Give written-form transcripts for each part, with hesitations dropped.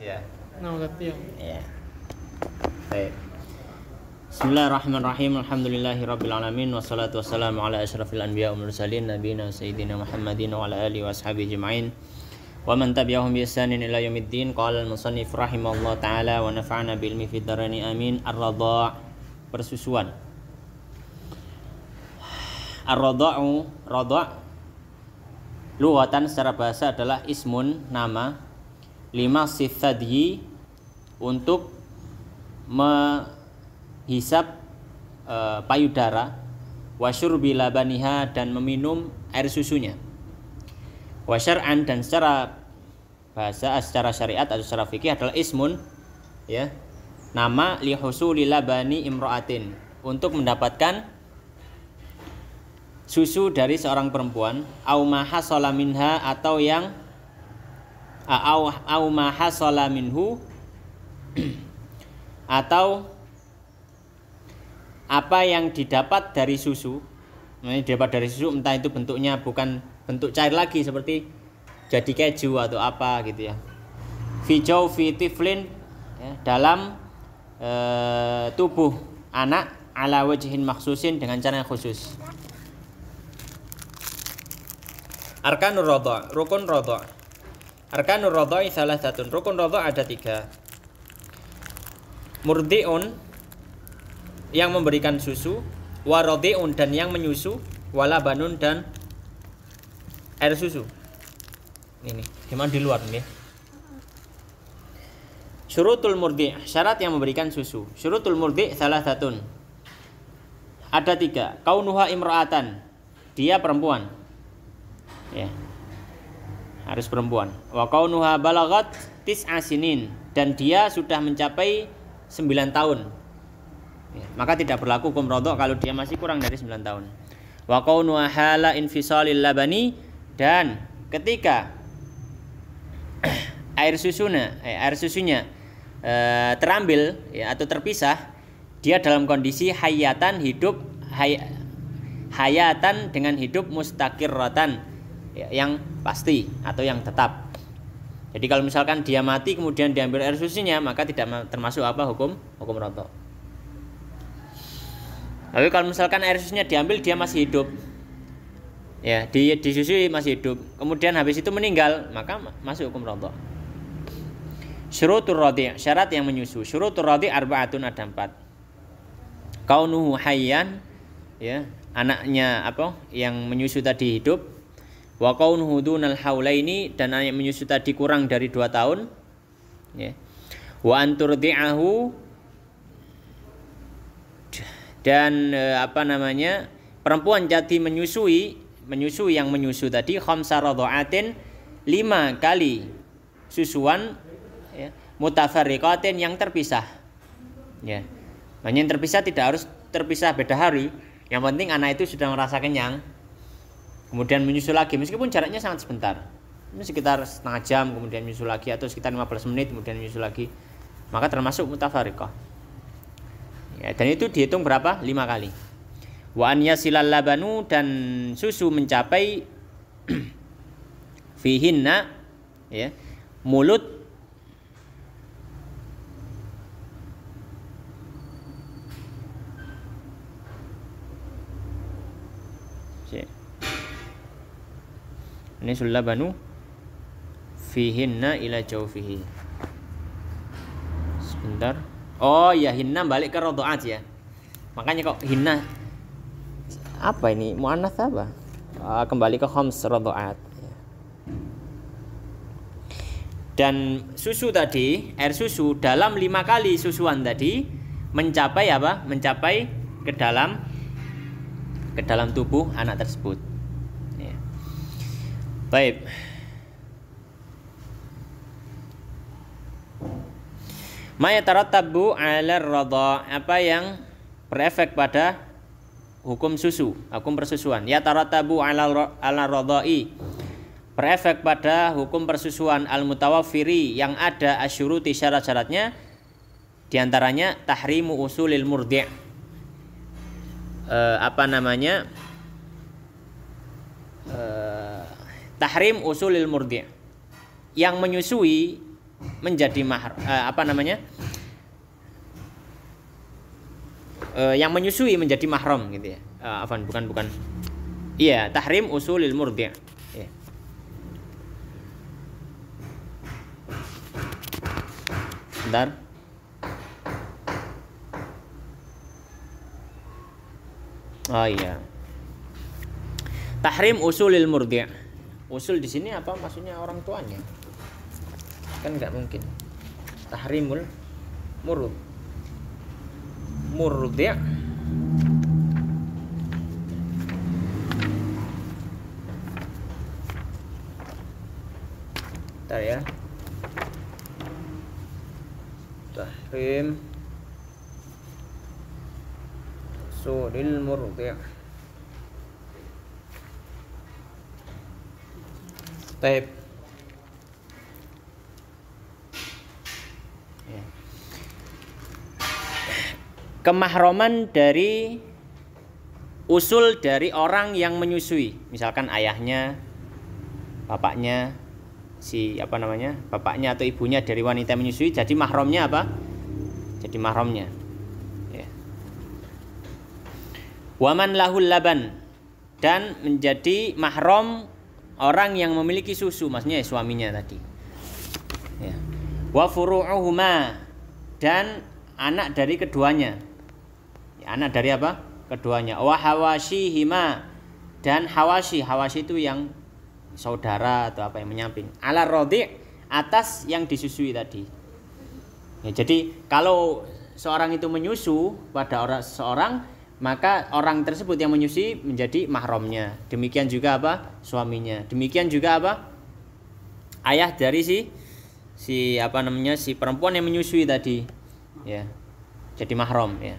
Ya. Nah, udah Ya. Baik. Bismillahirrahmanirrahim. Alhamdulillahirabbil alamin wassalatu wassalamu ala asyrafil anbiya wal mursalin nabiyina sayyidina Muhammadin wa ala alihi washabihi ajmain. Wa man tabi'ahum bi ihsanin ila yaumiddin. Qala al-musannif rahimallahu taala wa nafa'ana bil ilmi fid dharani amin. Ar-radha', persusuan. Ar-radha'u, radha' lughatan secara bahasa adalah ismun, nama, lima sifadyi, untuk menghisap payudara, wasyurbi labaniha, dan meminum air susunya, wasyar'an, dan secara bahasa, secara syariat atau secara fikih adalah ismun, ya, nama, lihusuli labani imro'atin, untuk mendapatkan susu dari seorang perempuan, au mahasala minha, atau yang au mahasala minhu, atau apa yang didapat dari susu. Ini didapat dari susu, entah itu bentuknya bukan bentuk cair lagi seperti jadi keju atau apa gitu ya. Fi jawfi tiflin, ya, dalam tubuh anak, ala wajhin makhsusin, dengan cara yang khusus. Arkanur radha', rukun radha'. Arkanur radha'i salasatun, rukun radha' ada 3. Murdi'un, yang memberikan susu, waradhi'un, dan yang menyusu, walabanun, dan air susu. Ini gimana di luar nih? Syurutul murdi', syarat yang memberikan susu. Syurutul murdi' salasatun, ada 3. Kaunuha imra'atan, dia perempuan, ya, harus perempuan. Wa kaunuha balagat tis'a sinin, dan dia sudah mencapai 9 tahun, ya, maka tidak berlaku hukum radha' kalau dia masih kurang dari 9 tahun. Wa kaunuha hala infisalil labani, dan ketika air susunya terambil, ya, atau terpisah, dia dalam kondisi hayatan, hidup, hayatan dengan hidup mustaqirratan, ya, yang pasti atau yang tetap. Jadi kalau misalkan dia mati kemudian diambil air susunya, maka tidak termasuk apa hukum radha'. Tapi kalau misalkan air susunya diambil dia masih hidup, ya, disusui masih hidup, kemudian habis itu meninggal, maka masuk hukum radha'. Syurutur radhi', syarat yang menyusu. Syurutur radhi' arba'atun, ada 4. Kaunuhu hayyan, ya, anaknya apa yang menyusu tadi hidup. Wa kaunuhu dunal haulaini, dan anak yang menyusu tadi kurang dari 2 tahun, ya. Wa anturdi'ahu, dan perempuan jadi menyusui yang menyusu tadi, khamsa radha'atin, 5 kali susuan, ya, mutafarriqatin, yang terpisah, ya. Makanya yang terpisah tidak harus terpisah beda hari, yang penting anak itu sudah merasa kenyang, kemudian menyusu lagi, meskipun jaraknya sangat sebentar, ini sekitar setengah jam, kemudian menyusu lagi, atau sekitar 15 menit kemudian menyusu lagi, maka termasuk mutafarriqah, ya, dan itu dihitung berapa? 5 kali. Wa an yasilal labanu, dan susu mencapai fihinna, ya, mulut ini sulabanu fihinna ila jawfihi. Sebentar. Oh ya, hinna balik ke radha'at, ya. Makanya kok hinna apa ini? Muannats apa? Kembali ke khams radha'at. Dan susu tadi, air susu dalam 5 kali susuan tadi mencapai apa? Mencapai ke dalam tubuh anak tersebut. Baik. Ma yatarattabu 'ala ar-radha', apa yang berefek pada hukum susu, hukum persusuan. Yatarattabu 'ala radha'i, berefek pada hukum persusuan, al-mutawaffiri, yang ada asyuruti, syarat-syaratnya, diantaranya tahrimu usulil murdi', tahrim usulil murdi', yang menyusui menjadi yang menyusui menjadi mahram gitu ya. Bukan. Iya, tahrim usulil murdi'. Ya. Bentar. Oh iya. Tahrim usulil murdi'. Usul di sini apa maksudnya orang tuanya? Kan nggak mungkin. Tahrimul murdi'. Bentar ya. Tahrim usulil murdi'. Taib. Ya. Kemahroman dari usul dari orang yang menyusui, misalkan ayahnya, bapaknya, bapaknya atau ibunya dari wanita menyusui, jadi mahramnya apa? Jadi mahramnya. Ya. Waman lahul laban, dan menjadi mahram orang yang memiliki susu, maksudnya suaminya tadi. Ya. Wa furu'uhuma, dan anak dari keduanya. Ya, anak dari apa? Keduanya. Wa hawashihima, dan hawashi itu yang saudara atau apa yang menyamping. Ala radhi', atas yang disusui tadi. Ya, jadi kalau seorang itu menyusu pada seorang, maka orang tersebut yang menyusui menjadi mahramnya. Demikian juga apa? Suaminya. Demikian juga apa? Ayah dari si perempuan yang menyusui tadi. Ya. Jadi mahram ya.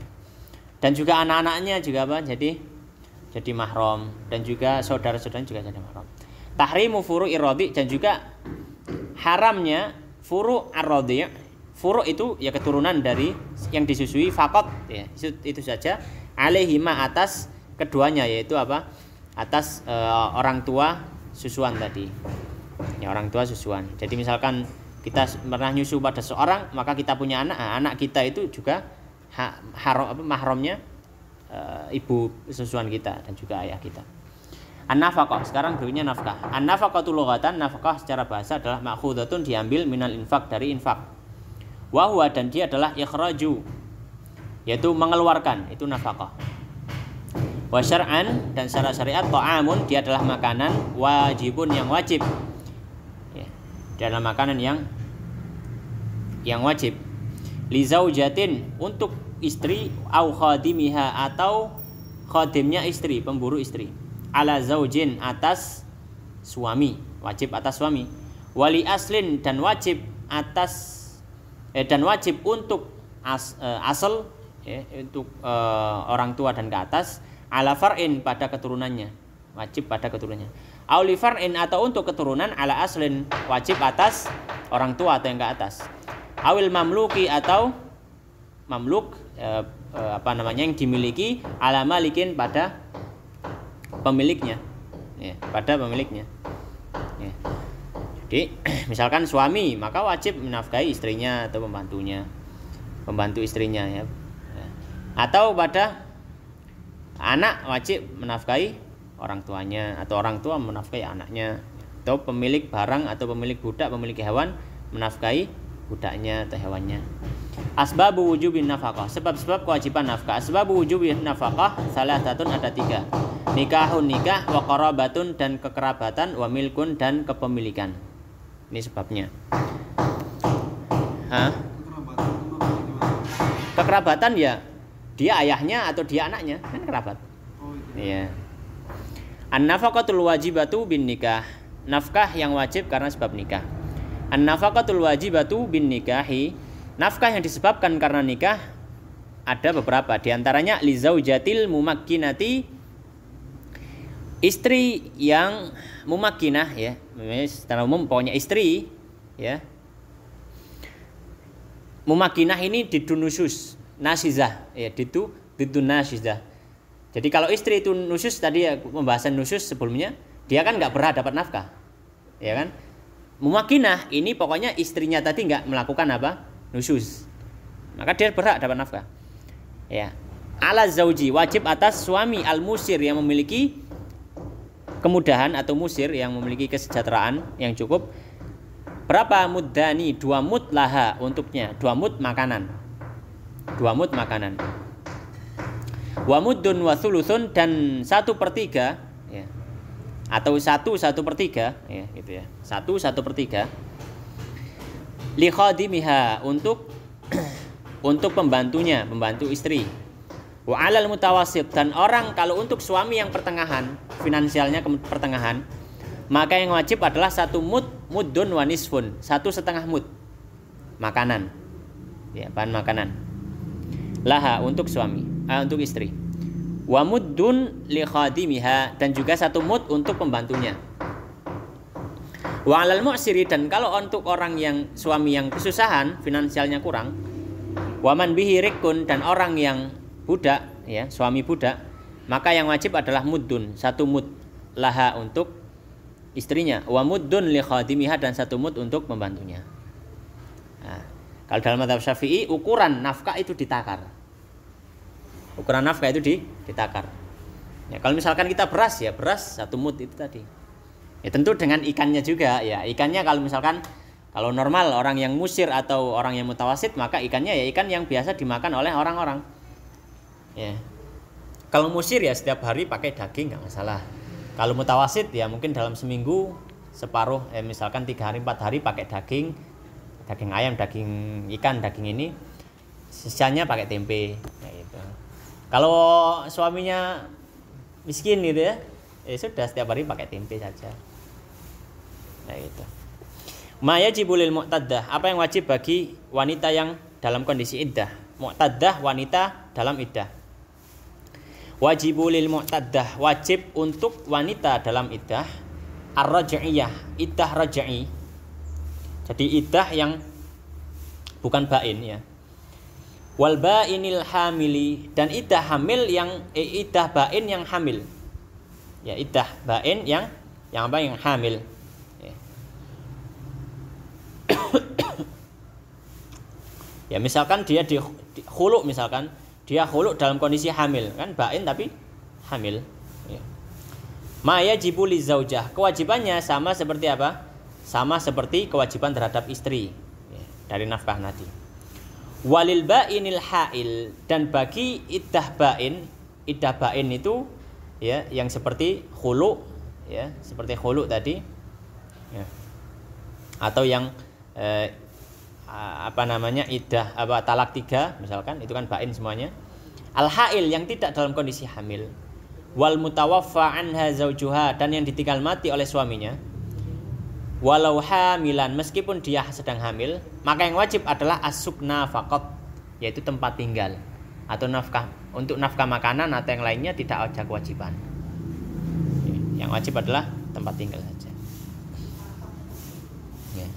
Dan juga anak-anaknya juga apa? Jadi mahram, dan juga saudara-saudaranya juga jadi mahram. Tahrimu furu'i radhi', dan juga haramnya furu' ar-radhi'. Furu' itu ya keturunan dari yang disusui faqat ya. Itu saja. Alaihima, atas keduanya, yaitu apa? Atas orang tua susuan tadi. Ya, orang tua susuan. Jadi misalkan kita pernah nyusu pada seorang, maka kita punya anak kita itu juga mahramnya ibu susuan kita dan juga ayah kita. An-nafaqah, sekarang berikutnya nafkah. An-nafaqatu lughatan, nafkah secara bahasa adalah ma'khudatun, diambil minal infak, dari infak. Wa huwa, dan dia adalah ikhraju, yaitu mengeluarkan, itu nafkah. Wa syar'an, dan secara syariat ta'amun, dia adalah makanan wajibun, yang wajib. Ya, dia adalah makanan yang wajib. Li zaujatin, untuk istri, au khadimiha, atau khadimnya istri, pemburu istri. Ala zaujin, atas suami, wajib atas suami. Wali aslin, dan wajib untuk asal ya, untuk orang tua dan ke atas. Ala far'in, pada keturunannya, wajib pada keturunannya. Auli far'in, atau untuk keturunan, ala aslin, wajib atas orang tua atau yang ke atas. Awil mamluki, atau mamluk yang dimiliki, ala malikin, pada pemiliknya ya, pada pemiliknya ya. Jadi misalkan suami, maka wajib menafkahi istrinya atau pembantu istrinya ya. Atau pada anak, wajib menafkahi orang tuanya, atau orang tua menafkahi anaknya, atau pemilik barang atau pemilik budak, pemilik hewan menafkahi budaknya atau hewannya. Asbabu wujubin nafkah, sebab-sebab kewajiban nafkah. Asbabu wujubin nafkah salasatun, ada 3. Nikahun, nikah, wa qarabatun, dan kekerabatan, wa milkun, dan kepemilikan. Ini sebabnya. Kekerabatan ya dia ayahnya atau dia anaknya, kan kerabat. Iya. An-nafaqatul wajibatu bin nikah, nafkah yang wajib karena sebab nikah. An-nafaqatul wajibatu bin nikahi, nafkah yang disebabkan karena nikah ada beberapa. Di antaranya li zaujatil mumakkinati, istri yang mumakkinah ya. Secara umum pokoknya istri ya. Mumakkinah ini didunusus nasizah ya, didun nasizah. Jadi kalau istri itu nusus, tadi ya pembahasan nusus sebelumnya, dia kan nggak berhak dapat nafkah, ya kan? mumakinah ini pokoknya istrinya tadi nggak melakukan apa? Nusyuz. Maka dia berhak dapat nafkah. Ya. Ala zauji wajib atas suami al-musir yang memiliki kemudahan atau musir yang memiliki kesejahteraan yang cukup. Berapa muddani? 2 mud laha untuknya. 2 mud makanan. 2 mud makanan. Wa muddun wa thuluthun dan 1/3 ya. Atau 1/1/3 ya gitu ya. 1/1/3 li khadimiha untuk pembantunya, pembantu istri. Wa 'alal mutawassit dan orang kalau untuk suami yang pertengahan, finansialnya pertengahan, maka yang wajib adalah 1 muddun wa nisfun, 1,5 mud makanan. Ya, bahan makanan. Laha untuk suami, untuk istri. Wa muddun li khadimiha dan juga 1 mud untuk pembantunya. Wa 'alal mu'siri dan kalau untuk orang yang suami yang kesusahan, finansialnya kurang, wa man bihi rikun dan orang yang budak ya, suami budak, maka yang wajib adalah muddun, 1 mud laha untuk istrinya, wa muddun li khadimiha dan 1 mud untuk pembantunya. Nah, kalau dalam mazhab Syafi'i ukuran nafkah itu ditakar. Ukuran nafkah itu ditakar. Ya, kalau misalkan kita beras ya, beras 1 mud itu tadi. Ya tentu dengan ikannya juga ya. Ikannya kalau misalkan kalau normal orang yang musir atau orang yang mutawasit, maka ikannya ya ikan yang biasa dimakan oleh orang-orang. Ya. Kalau musir ya setiap hari pakai daging nggak masalah. Kalau mutawasit ya mungkin dalam seminggu separuh, misalkan 3 hari 4 hari pakai daging ayam, daging ikan, daging ini, sisanya pakai tempe. Ya, gitu. Kalau suaminya miskin gitu ya, sudah setiap hari pakai tempe saja. Nah itu. Ma yajibu lil mu'taddah, apa yang wajib bagi wanita yang dalam kondisi iddah? Mu'taddah wanita dalam iddah. Wajibul lil mu'taddah, wajib untuk wanita dalam iddah ar-raj'iyah, iddah raj'i. Jadi iddah yang bukan bain ya. Wal bainil hamili dan iddah hamil yang iddah bain yang hamil. Ya, iddah bain yang apa? Yang hamil. Ya. Ya misalkan dia di khulu, misalkan dia khulu dalam kondisi hamil, kan bain tapi hamil. Ya. Ma yajibu li zaujah, kewajibannya sama seperti apa? Sama seperti kewajiban terhadap istri ya, dari nafkah tadi. Walil bainil hail dan bagi iddah bain itu ya yang seperti khulu ya, seperti khulu tadi ya. Atau yang iddah talak 3 misalkan, itu kan bain semuanya. Al-hail yang tidak dalam kondisi hamil. Wal mutawaffa anha zaujuha dan yang ditinggal mati oleh suaminya. Walau hamilan, meskipun dia sedang hamil, maka yang wajib adalah as-sukna faqat, yaitu tempat tinggal atau nafkah. Untuk nafkah makanan atau yang lainnya tidak ada kewajiban. Yang wajib adalah tempat tinggal saja. Ya.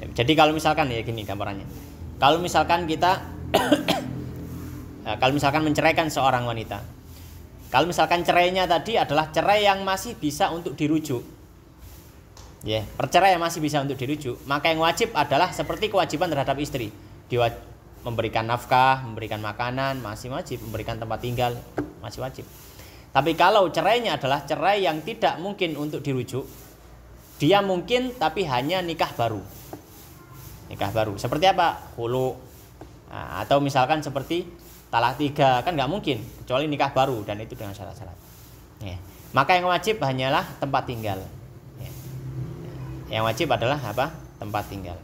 Jadi kalau misalkan ya gini gambarannya. Kalau misalkan kita kalau misalkan menceraikan seorang wanita. Kalau misalkan cerainya tadi adalah cerai yang masih bisa untuk dirujuk. Ya, perceraian masih bisa untuk dirujuk, maka yang wajib adalah seperti kewajiban terhadap istri. Memberikan nafkah, memberikan makanan, masih wajib, memberikan tempat tinggal, masih wajib. Tapi kalau cerainya adalah cerai yang tidak mungkin untuk dirujuk, dia mungkin tapi hanya nikah baru. Nikah baru. Seperti apa? Khulu. Nah, atau misalkan seperti talak 3, kan nggak mungkin kecuali nikah baru dan itu dengan syarat-syarat. Ya. Maka yang wajib hanyalah tempat tinggal. Ya. Yang wajib adalah apa? Tempat tinggal.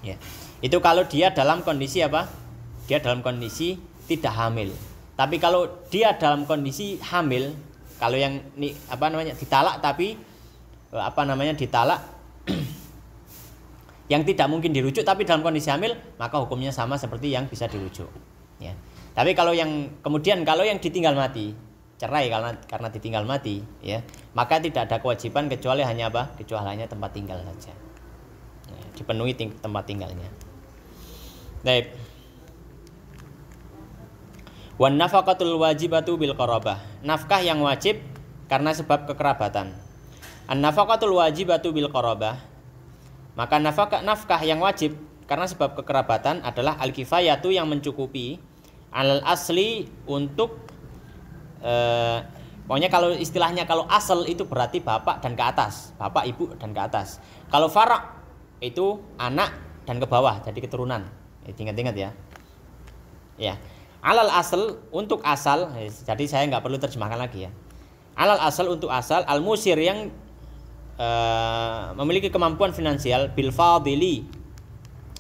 Ya. Itu kalau dia dalam kondisi apa? Dia dalam kondisi tidak hamil. Tapi kalau dia dalam kondisi hamil, kalau yang ditalak tapi ditalak yang tidak mungkin dirujuk tapi dalam kondisi hamil, maka hukumnya sama seperti yang bisa dirujuk. Ya. Tapi kalau yang ditinggal mati, cerai karena ditinggal mati, ya, maka tidak ada kewajiban kecuali hanya apa? Kecuali hanya tempat tinggal saja. Ya, dipenuhi tempat tinggalnya. Baik. Wan nafaqatul wajibatu bil qarabah. Nafkah yang wajib karena sebab kekerabatan. An-nafaqatul wajibatu bil qarabah. Maka nafkah yang wajib karena sebab kekerabatan adalah al-kifayatu yang mencukupi alal asli untuk pokoknya kalau istilahnya kalau asal itu berarti bapak dan ke atas, bapak ibu dan ke atas. Kalau fara' itu anak dan ke bawah jadi keturunan. Ingat-ingat ya. Ya. Alal asal untuk asal, jadi saya nggak perlu terjemahkan lagi ya. Alal asal untuk asal, al musir yang memiliki kemampuan finansial bil fadili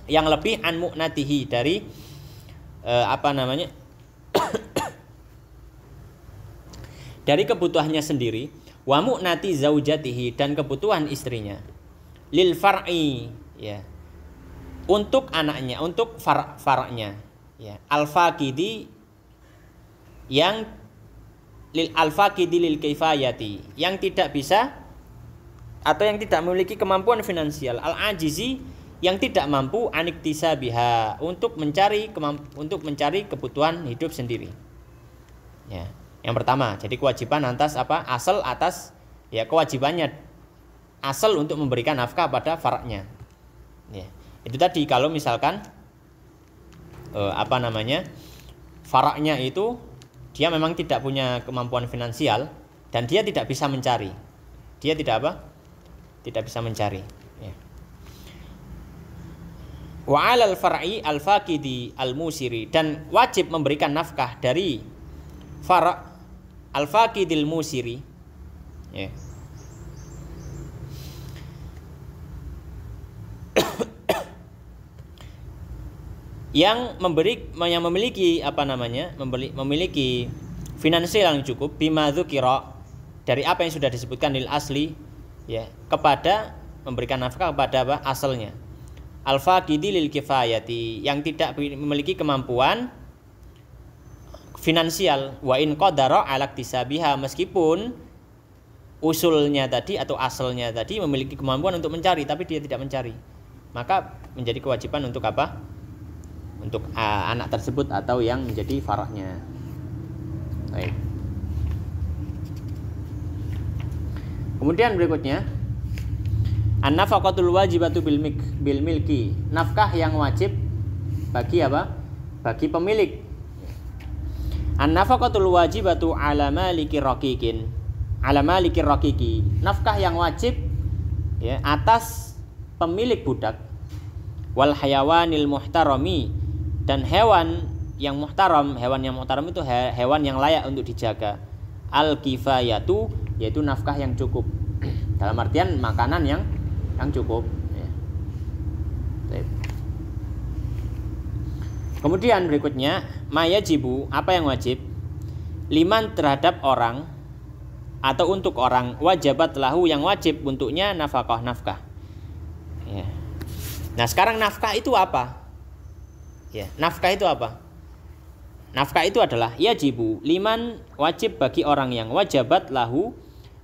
yang lebih an mu'natihi dari dari kebutuhannya sendiri, wa mu'nati zaujatihi dan kebutuhan istrinya, lil far'i ya, untuk anaknya, untuk far'nya ya, al faqidi yang lil al faqidi lil kifayati yang tidak bisa atau yang tidak memiliki kemampuan finansial, al ajizi yang tidak mampu aniktisabiha untuk mencari kebutuhan hidup sendiri. Ya. Yang pertama, jadi kewajiban atas asal atas ya kewajibannya asal untuk memberikan nafkah pada far'nya. Ya. Itu tadi kalau misalkan far'nya itu dia memang tidak punya kemampuan finansial dan dia tidak bisa mencari. Dia tidak bisa mencari. Ya. Wa 'alal far'i al-faqidi al-musiri dan wajib memberikan nafkah dari far' al-faqidil musiri. Ya. yang memiliki memiliki finansial yang cukup bima dzukira dari apa yang sudah disebutkan lil asli ya, kepada memberikan nafkah kepada asalnya, al faqidi lil kifayati yang tidak memiliki kemampuan finansial, wa in qadara ala iktisabiha meskipun usulnya tadi atau asalnya tadi memiliki kemampuan untuk mencari tapi dia tidak mencari, maka menjadi kewajiban untuk untuk anak tersebut atau yang menjadi farahnya. Baik. Kemudian berikutnya an-nafaqatul wajibatu bil milki, nafkah yang wajib bagi bagi pemilik. An-nafaqatul wajibatu ala maliki raqiqin, nafkah yang wajib ya atas pemilik budak, wal hayawanil muhtarami dan hewan yang muhtaram itu hewan yang layak untuk dijaga, al kifayatu yaitu nafkah yang cukup dalam artian makanan yang cukup ya. Kemudian berikutnya mayajibu, apa yang wajib liman terhadap orang atau untuk orang, wajabat lahu yang wajib untuknya nafkah ya. Nah sekarang nafkah itu apa ya, nafkah itu apa? Nafkah itu adalah yajibu liman, wajib bagi orang yang wajabat lahu,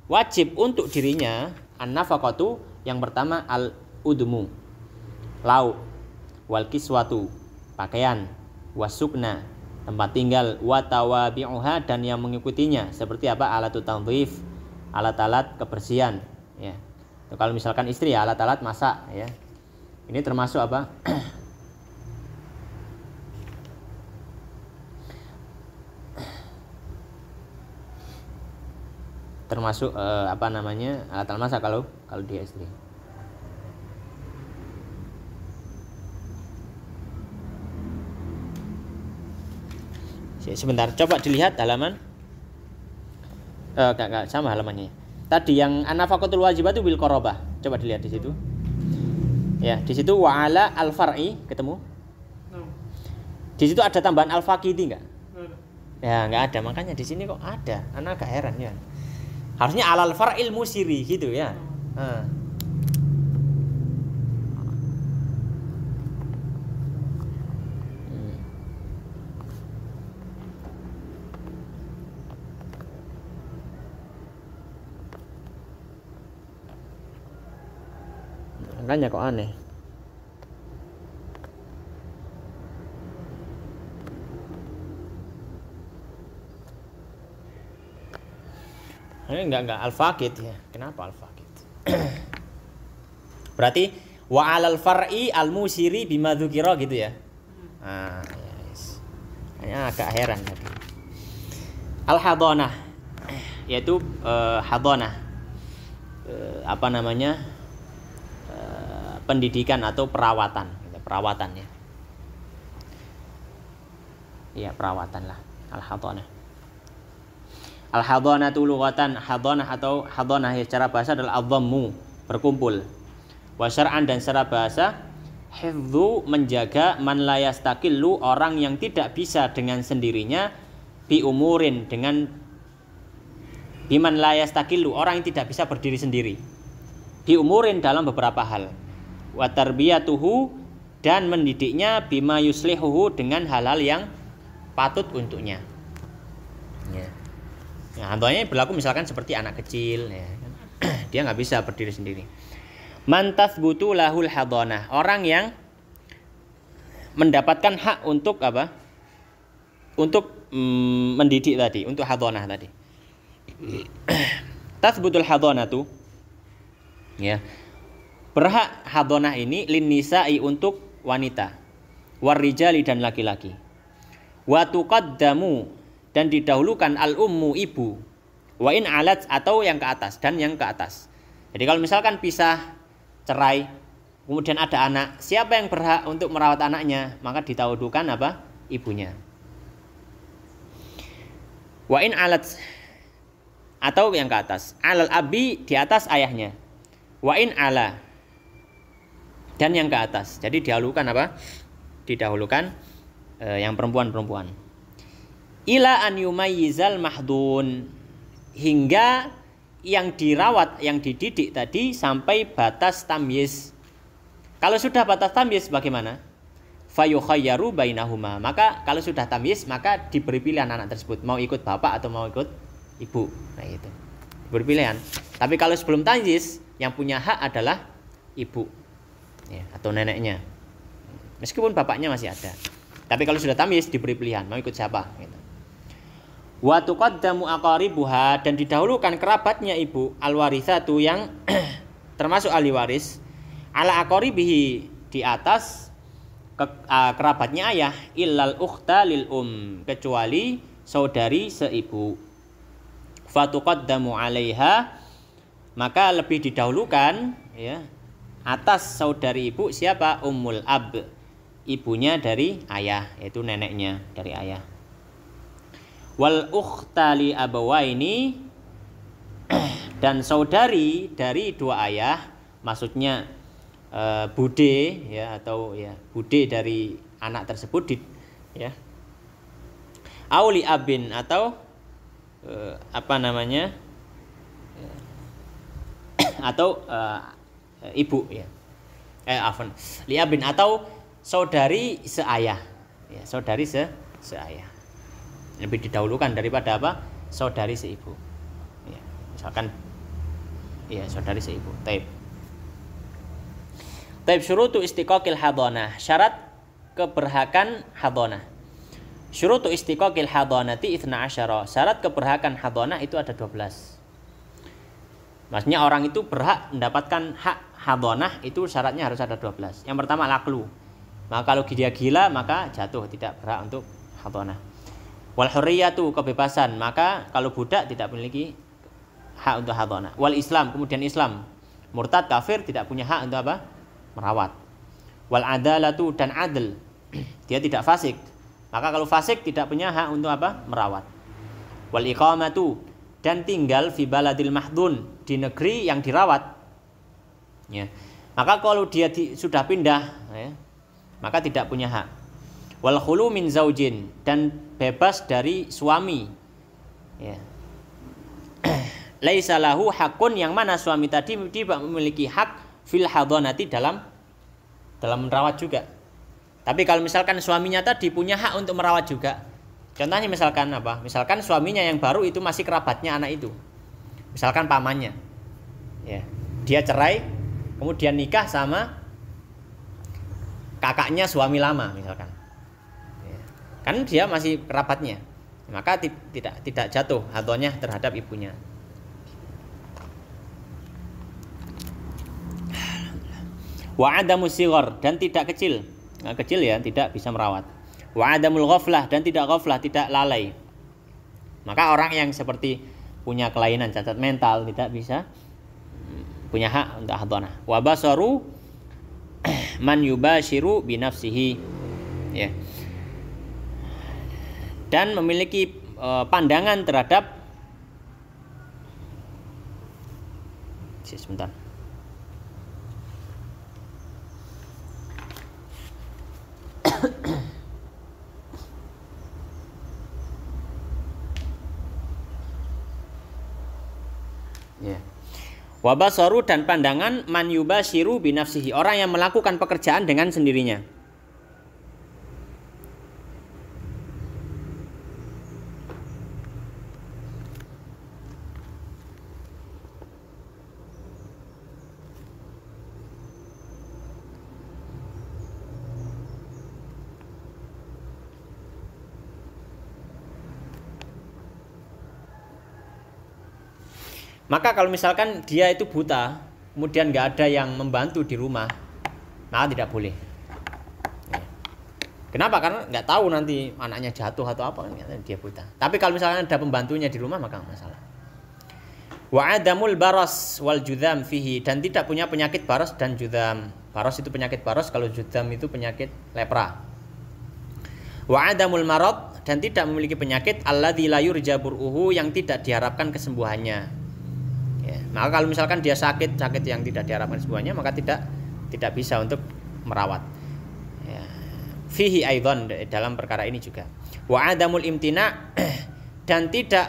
wajib untuk dirinya an-nafaqatu yang pertama al-udmu lauk, wal kiswatu pakaian, wasukna tempat tinggal, watawabi'uha dan yang mengikutinya seperti alatut tanzif, alat-alat kebersihan ya. Kalau misalkan istri ya alat-alat masak ya. Ini termasuk termasuk alat masak kalau dia istri. Sebentar, coba dilihat halaman. Enggak sama halamannya. Tadi yang an-nafaqatul wajibatu bil qarabah. Coba dilihat di situ. Ya, di situ wa ala al-far'i ketemu? Di situ ada tambahan al-faqidi enggak? Ya, enggak ada. Makanya di sini kok ada. Anak agak heran ya. Harusnya alal far'il musiri gitu ya. Makanya kok aneh. Ini enggak al-faqid ya. Kenapa al-faqid? Berarti wa 'alal far'i al musiri bima dzukira gitu ya. Nah, yes. Hanya agak heran tadi. Al hadhanah yaitu hadhanah apa namanya? Pendidikan atau perawatan, perawatan ya. Iya, perawatan lah. Al hadhanah. Al hadhanatu lughatan, hadhanah atau hadhanah ya secara bahasa adalah adhammu, berkumpul. Wa syar'an dan secara bahasa hifdzu menjaga man la yastaqillu orang yang tidak bisa dengan sendirinya bi umurin dengan biman la yastaqillu orang yang tidak bisa berdiri sendiri. Bi umurin dalam beberapa hal. Wa tarbiyatuhu dan mendidiknya bima yuslihuhu dengan hal-hal yang patut untuknya. Ya. Nah, contohnya berlaku misalkan seperti anak kecil ya. Dia nggak bisa berdiri sendiri. Man tathbutu lahul hadhanah, orang yang mendapatkan hak untuk apa? Untuk mendidik tadi, untuk hadhanah tadi. Tathbutul hadhanatu ya. Berhak hadhanah ini lin nisa'i untuk wanita, war rijali dan laki-laki. Wa tuqaddamu dan didahulukan al ummu ibu, wa in alat atau yang ke atas dan yang ke atas. Jadi kalau misalkan pisah cerai, kemudian ada anak, siapa yang berhak untuk merawat anaknya? Maka didahulukan apa? Ibunya. Wa in alat atau yang ke atas, alal abi di atas ayahnya. Wa in ala dan yang ke atas. Jadi didahulukan apa? Didahulukan yang perempuan-perempuan. Ila an yumayyizal mahdun hingga yang dirawat, yang dididik tadi sampai batas tamyiz. Kalau sudah batas tamyiz bagaimana? Fayukhayyaru bainahuma. Maka kalau sudah tamyiz maka diberi pilihan anak tersebut mau ikut bapak atau mau ikut ibu. Nah itu. Diberi pilihan. Tapi kalau sebelum tamyiz yang punya hak adalah ibu ya, atau neneknya. Meskipun bapaknya masih ada. Tapi kalau sudah tamyiz diberi pilihan mau ikut siapa gitu. Wa tuqaddamu aqaribuha dan didahulukan kerabatnya ibu alwarithatu yang termasuk ahli waris ala aqaribihi di atas kerabatnya ayah illal ukhta lil kecuali saudari seibu. Fa tuqaddamu 'alaiha maka lebih didahulukan ya atas saudari ibu siapa? Ummul ab, ibunya dari ayah, yaitu neneknya dari ayah. Wal ukhtali abawaini dan saudari dari dua ayah, maksudnya bude ya atau ya bude dari anak tersebut ya. Auli abin atau apa namanya? Atau ibu ya. Afwan. Li abin atau saudari seayah. Ya, saudari seayah. Lebih didahulukan daripada apa? Saudari seibu. Ya, misalkan ya saudari seibu. Taib. Taib syurutu istiqaqil hadhanah. Syarat keberhakan hadhanah. Syurutu istiqaqil hadhanati 12. Syarat keberhakan hadhanah itu ada 12. Maksudnya orang itu berhak mendapatkan hak hadhanah itu syaratnya harus ada 12. Yang pertama al-aqlu. Maka kalau dia gila maka jatuh, tidak berhak untuk hadhanah. Wal hurriyatu kebebasan, maka kalau budak tidak memiliki hak untuk hadhanah. Wal Islam, kemudian Islam. Murtad kafir tidak punya hak untuk apa? Merawat. Wal adalatu dan adil. Dia tidak fasik. Maka kalau fasik tidak punya hak untuk apa? Merawat. Wal iqamatu dan tinggal fi baladil mahdun, di negeri yang dirawat. Ya. Maka kalau dia sudah pindah ya, maka tidak punya hak. Wal khulu min zaujin dan bebas dari suami. Ya. Laisa lahu hakun yang mana suami tadi tidak memiliki hak fil hadhanati dalam merawat juga. Tapi kalau misalkan suaminya tadi punya hak untuk merawat juga. Contohnya misalkan apa? Misalkan suaminya yang baru itu masih kerabatnya anak itu. Misalkan pamannya. Ya. Dia cerai kemudian nikah sama kakaknya suami lama misalkan. Kan dia masih kerabatnya, maka tidak jatuh hadhanah terhadap ibunya. Wa adamus sighar, dan tidak kecil. Nah, kecil ya, tidak bisa merawat. Wa adamul ghaflah, dan tidak ghaflah, tidak lalai. Maka orang yang seperti punya kelainan cacat mental tidak bisa punya hak untuk hadanah. Wa basaru man yubashiru bi nafsihi, ya. Dan memiliki pandangan terhadap sebentar. Ya. Wabasaru, dan pandangan man yubashiru binafsihi, orang yang melakukan pekerjaan dengan sendirinya. Maka kalau misalkan dia itu buta, kemudian nggak ada yang membantu di rumah, maka tidak boleh. Kenapa? Karena nggak tahu nanti anaknya jatuh atau apa, dia buta. Tapi kalau misalkan ada pembantunya di rumah, maka nggak masalah. Wa adamul baras wal judam fihi, dan tidak punya penyakit baras dan judam. Baras itu penyakit baras, kalau judam itu penyakit lepra. Wa adamul marad, dan tidak memiliki penyakit alladzi la yurja bur'uhu, yang tidak diharapkan kesembuhannya. Ya, maka kalau misalkan dia sakit yang tidak diharapkan kesembuhannya, maka tidak bisa untuk merawat. Ya. Fihi aidan, dalam perkara ini juga. Wa adamul imtina, dan tidak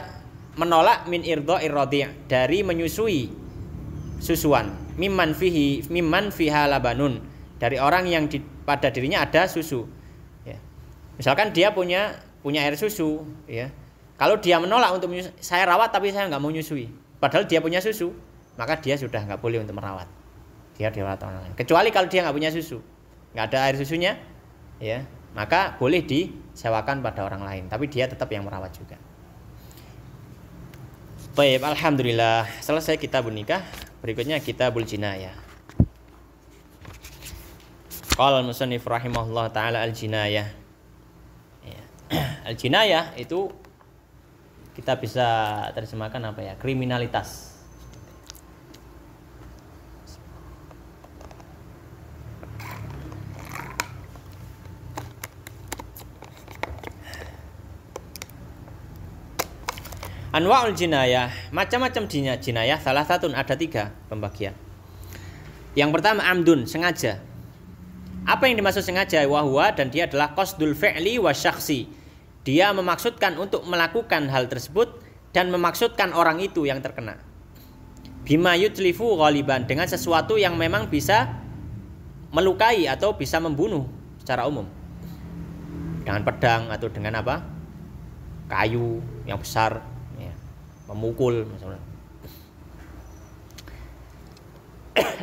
menolak min irdha'ir radhi', dari menyusui susuan. Mimman fiha labanun, dari orang yang pada dirinya ada susu. Ya. Misalkan dia punya air susu, ya. Kalau dia menolak untuk menyusui, saya rawat tapi saya nggak mau nyusui, padahal dia punya susu, maka dia sudah nggak boleh untuk merawat. Dia dirawat orang lain. Kecuali kalau dia nggak punya susu, nggak ada air susunya, ya, maka boleh disewakan pada orang lain. Tapi dia tetap yang merawat juga. Baik, alhamdulillah selesai kitabun nikah. Berikutnya kitabul jinayah. Qala al-musannif rahimahullah taala al-jinayah. Ya. Al-jinayah itu kita bisa terjemahkan apa ya? Kriminalitas. Anwa'ul jinayah, macam-macam jinayah, salah satu ada 3 pembagian. Yang pertama amdun, sengaja. Apa yang dimaksud sengaja? Wahwa, dan dia adalah qasdul fi'li wa syakhsi. Dia memaksudkan untuk melakukan hal tersebut dan memaksudkan orang itu yang terkena. Bima yutlifu ghaliban, dengan sesuatu yang memang bisa melukai atau bisa membunuh secara umum. Dengan pedang atau dengan apa? Kayu yang besar, ya, memukul misalnya.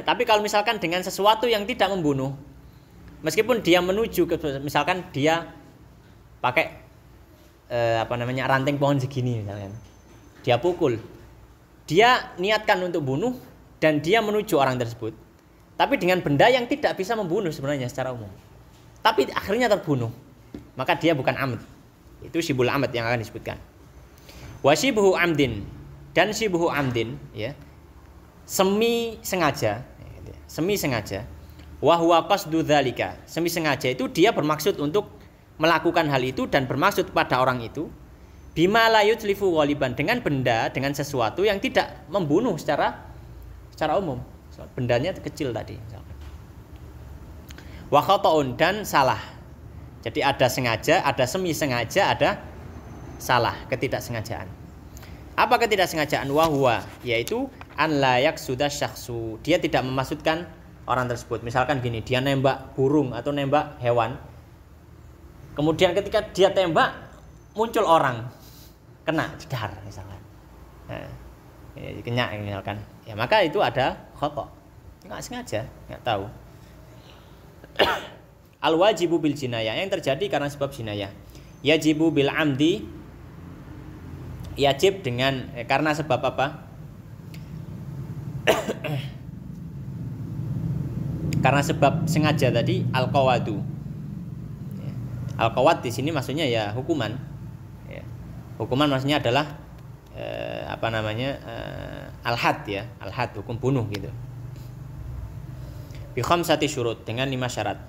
Tapi kalau misalkan dengan sesuatu yang tidak membunuh, meskipun dia menuju ke, misalkan dia pakai ranting pohon segini misalkan, dia pukul, dia niatkan untuk bunuh dan dia menuju orang tersebut, tapi dengan benda yang tidak bisa membunuh sebenarnya secara umum, tapi akhirnya terbunuh, maka dia bukan amd. Itu syibul amd yang akan disebutkan. Wasibhu amdin, dan syibhu amdin, ya, semi sengaja. Wahwa qasdu dzalika, semi sengaja itu dia bermaksud untuk melakukan hal itu dan bermaksud pada orang itu. Bima la yutlifu ghaliban, dengan benda, dengan sesuatu yang tidak membunuh secara umum. Bendanya kecil tadi. Wa khata'un, dan salah. Jadi ada sengaja, ada semi sengaja, ada salah, ketidaksengajaan. Apa ketidaksengajaan? Wahwa, yaitu an la yaksuda syakhsu, dia tidak memaksudkan orang tersebut. Misalkan gini, dia nembak burung atau nembak hewan, kemudian ketika dia tembak muncul orang, kena jedar misalkan, kena misalkan, ya maka itu ada khata', nggak sengaja, nggak tahu. Al wajibu bil jinayah, yang terjadi karena sebab jinayah. Yajibu bil amdi, yajib dengan karena sebab apa? karena sebab sengaja tadi al-qawadu. Ya. Al-qawad di sini maksudnya ya hukuman. Ya. Hukuman maksudnya adalah al-had ya, al-had hukum bunuh gitu. Bi khamsati syurut dengan 5 syarat.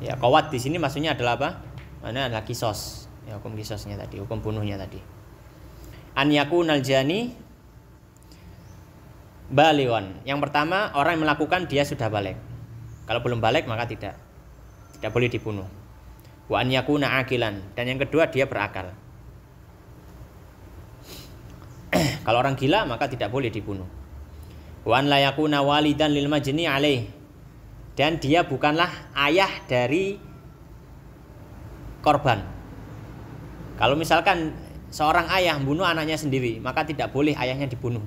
Ya, qawad di sini maksudnya adalah apa? Mana adalah kisos. Ya, hukum kisosnya tadi, hukum bunuhnya tadi. An yakunal jani balighan. Yang pertama, orang yang melakukan dia sudah balik. Kalau belum balik maka tidak boleh dibunuh. Wa an yakuna aqilan, dan yang kedua dia berakal. Kalau orang gila maka tidak boleh dibunuh. Wa an la yakuna walidan lil majni alaih, dan dia bukanlah ayah dari korban. Kalau misalkan seorang ayah membunuh anaknya sendiri, maka tidak boleh ayahnya dibunuh.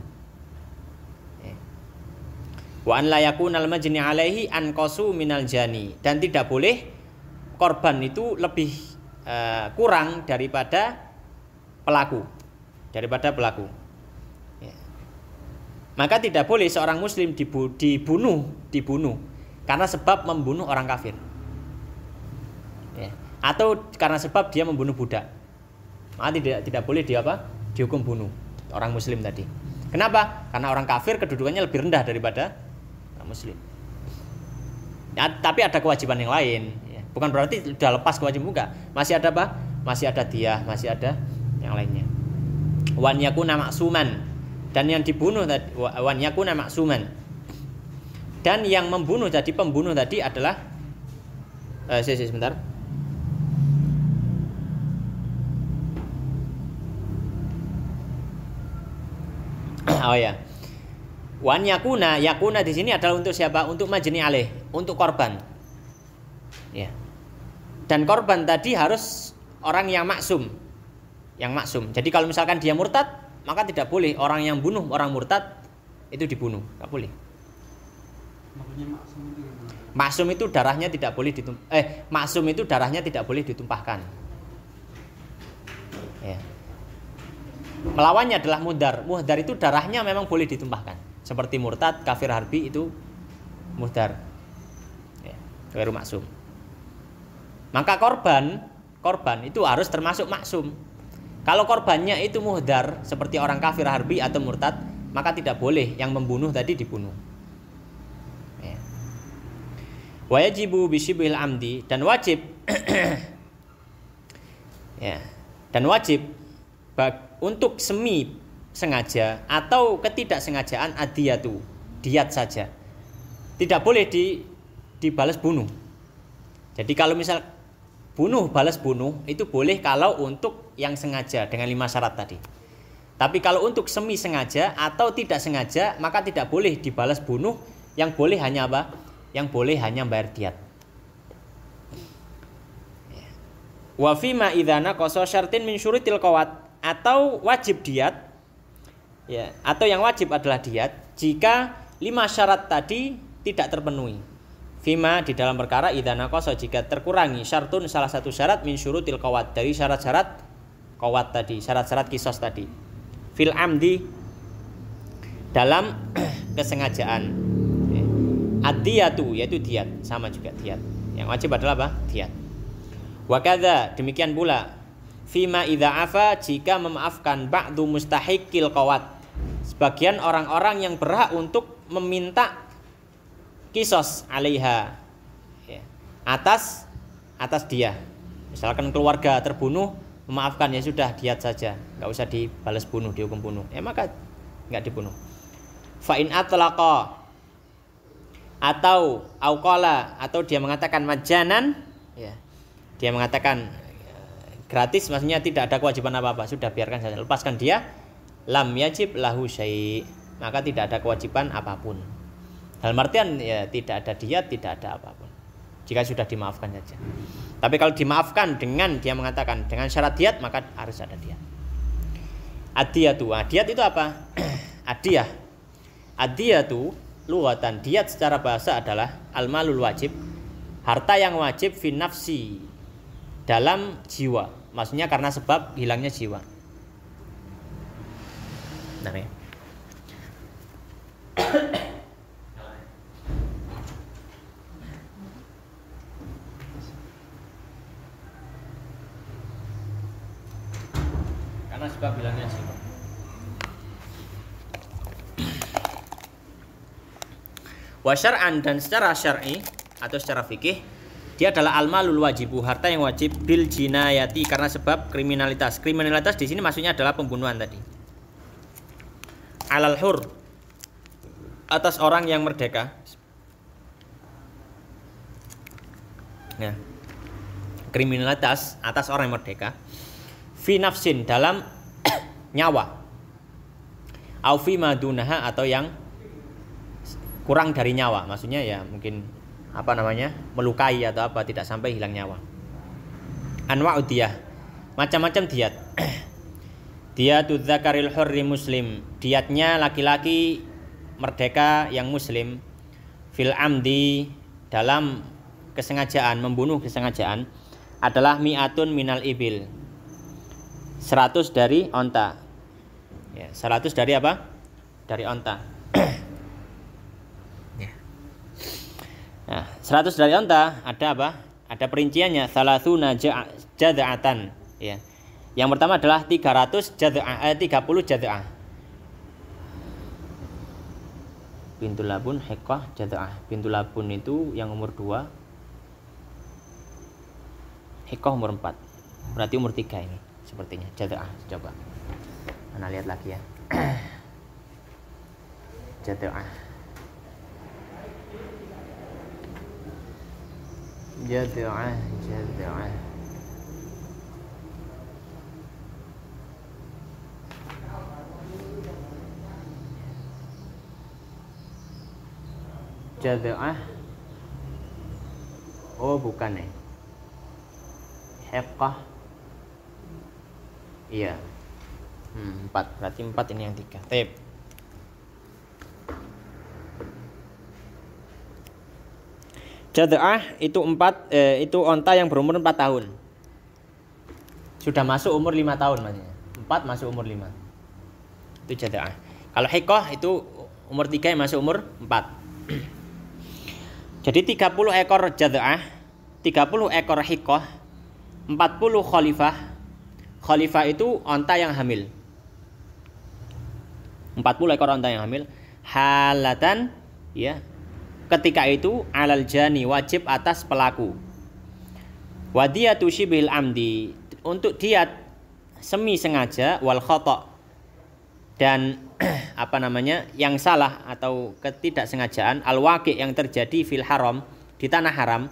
Wa an la yakuna al majni alaihi anqasu minal jani, dan tidak boleh korban itu lebih kurang daripada pelaku. Ya. Maka tidak boleh seorang muslim dibunuh karena sebab membunuh orang kafir. Ya. Atau karena sebab dia membunuh budak. Maka tidak boleh dihukum bunuh orang muslim tadi. Kenapa? Karena orang kafir kedudukannya lebih rendah daripada orang muslim. Ya, tapi ada kewajiban yang lain. Ya. Bukan berarti sudah lepas kewajiban, enggak. Masih ada apa? Masih ada diyah, masih ada yang lainnya. Wan yakuna maksuman, dan yang dibunuh tadi wan yakuna maksuman. Dan yang membunuh tadi, pembunuh tadi adalah sebentar. Oh ya. Wan yakuna di sini adalah untuk siapa? Untuk majni alaih, untuk korban. Ya. Dan korban tadi harus orang yang maksum. Yang maksum. Jadi kalau misalkan dia murtad, maka tidak boleh orang yang bunuh orang murtad itu dibunuh, enggak boleh. Maksum itu darahnya tidak boleh maksum itu darahnya tidak boleh ditumpahkan. Ya. Melawannya adalah muhdar. Muhdar itu darahnya memang boleh ditumpahkan. Seperti murtad, kafir harbi itu muhdar. Ya, ghairu maksum. Maka korban itu harus termasuk maksum. Kalau korbannya itu muhdar seperti orang kafir harbi atau murtad, maka tidak boleh yang membunuh tadi dibunuh. Ya. Wa yajibu bisyibil amdi, dan wajib ya, dan wajib untuk semi sengaja atau ketidaksengajaan adiyatu, diat saja. Tidak boleh dibalas bunuh. Jadi kalau misal bunuh balas bunuh itu boleh kalau untuk yang sengaja dengan 5 syarat tadi. Tapi kalau untuk semi sengaja atau tidak sengaja maka tidak boleh dibalas bunuh, yang boleh hanya apa? Yang boleh hanya bayar diat. Wa fima idzana qasa syartin min syurutil qawat, atau wajib diat ya, atau yang wajib adalah diat jika 5 syarat tadi tidak terpenuhi. Fima di dalam perkara idzana qasa jika terkurangi syartun salah satu syarat min syurutil qawat, dari syarat-syarat qawat tadi, syarat-syarat kisos tadi. Fil amdi dalam kesengajaan. Ad-diyatu yaitu diat, sama juga diat. Yang wajib adalah apa? Diat. Wa kadza demikian pula fima idza afa jika memaafkan ba'du mustahiqil qawat, sebagian orang-orang yang berhak untuk meminta kisos alaiha ya, atas dia. Misalkan keluarga terbunuh, memaafkan, ya sudah diat saja, nggak usah dibalas bunuh, dihukum bunuh, maka nggak dibunuh. Fa in atlaqa atau auqala, atau dia mengatakan majanan ya, dia mengatakan gratis, maksudnya tidak ada kewajiban apa-apa, sudah biarkan saja, lepaskan dia, lam yajib lahu syai', maka tidak ada kewajiban apapun. Dalam artian ya tidak ada diat, tidak ada apapun, jika sudah dimaafkan saja. Tapi kalau dimaafkan dengan dia mengatakan dengan syarat diat, maka harus ada diat. Adiyatu, diat itu apa? Adiyatu lughatan, diat secara bahasa adalah al-malul wajib, harta yang wajib fi nafsi, dalam jiwa, maksudnya karena sebab hilangnya jiwa. Nah, ya. Karena sebab bilangnya sih. Wa syar'an, dan secara syar'i atau secara fikih dia adalah al-malul wajibu, harta yang wajib bil jinayati, karena sebab kriminalitas. Kriminalitas di sini maksudnya adalah pembunuhan tadi. Alal hur, atas orang yang merdeka. Ya. Kriminalitas atas orang yang merdeka. Fi nafsin, dalam nyawa. Au fi madunaha, atau yang kurang dari nyawa, maksudnya ya mungkin apa namanya, melukai atau apa, tidak sampai hilang nyawa. Anwa'ud diyah, macam-macam diat. Diatul dzakaril hurri muslim, diatnya laki-laki merdeka yang muslim. Fil amdi, dalam kesengajaan, membunuh kesengajaan, adalah mi'atun minal ibil, 100 dari onta. Ya, 100 dari apa? Dari onta. Nah, 100 dari onta ada apa? Ada perinciannya, salasuna jadza'atan, ya. Yang pertama adalah 300 jadza'ah, 30 jadza'ah. Bintul labun hiqqah jadza'ah. Bintul labun itu yang umur 2, hiqqah umur 4. Berarti umur 3 ini sepertinya jadza'ah. Coba Ana lihat lagi ya. Jadza'ah. Jadza'ah, jadza'ah. Jadza'ah. Oh, bukan ya. Hiqqah. Iya. 4. Berarti 4 ini yang 3. Tip. Jadza'ah itu 4, itu onta yang berumur 4 tahun. Sudah masuk umur 5 tahun maksudnya. 4 masuk umur 5. Itu jadza'ah. Kalau hiqqah itu umur 3 yang masuk umur 4. Jadi 30 ekor jadza'ah, 30 ekor hiqqah, 40 khalifah. Khalifah itu onta yang hamil. 40 ekor onta yang hamil. Halatan, ya. Ketika itu alal jani, wajib atas pelaku. Wadiyatu syibhil amdi, untuk diat semi sengaja, wal khata', dan apa namanya, yang salah atau ketidaksengajaan, al waqi', yang terjadi fil haram, di tanah haram,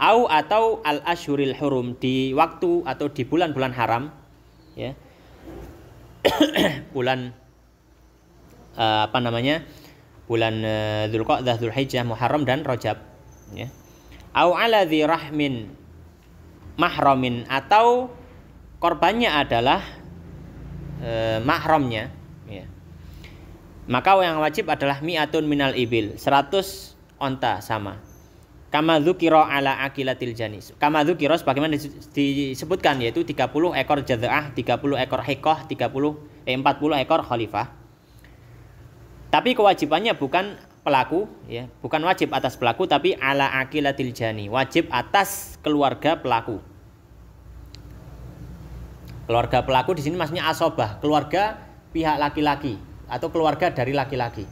atau al ashhuril hurum, di waktu atau di bulan-bulan haram, ya. Bulan apa namanya, bulan Dzulqa'dah, Dzulhijjah, Muharram dan Rajab, ya. Au ala dzi rahmin mahramin, atau korbannya adalah mahramnya, ya. Maka yang wajib adalah mi'atun minal ibil, 100 onta sama. Kama dzukira ala aqilatil janis. Kama dzukira sebagaimana disebutkan, yaitu 30 ekor jadza'ah, 30 ekor hiqqah, 40 ekor khalifah. Tapi kewajibannya bukan pelaku, ya, bukan wajib atas pelaku, tapi ala aqilatil jani, wajib atas keluarga pelaku. Keluarga pelaku di sini maksudnya asobah, keluarga pihak laki-laki atau keluarga dari laki-laki,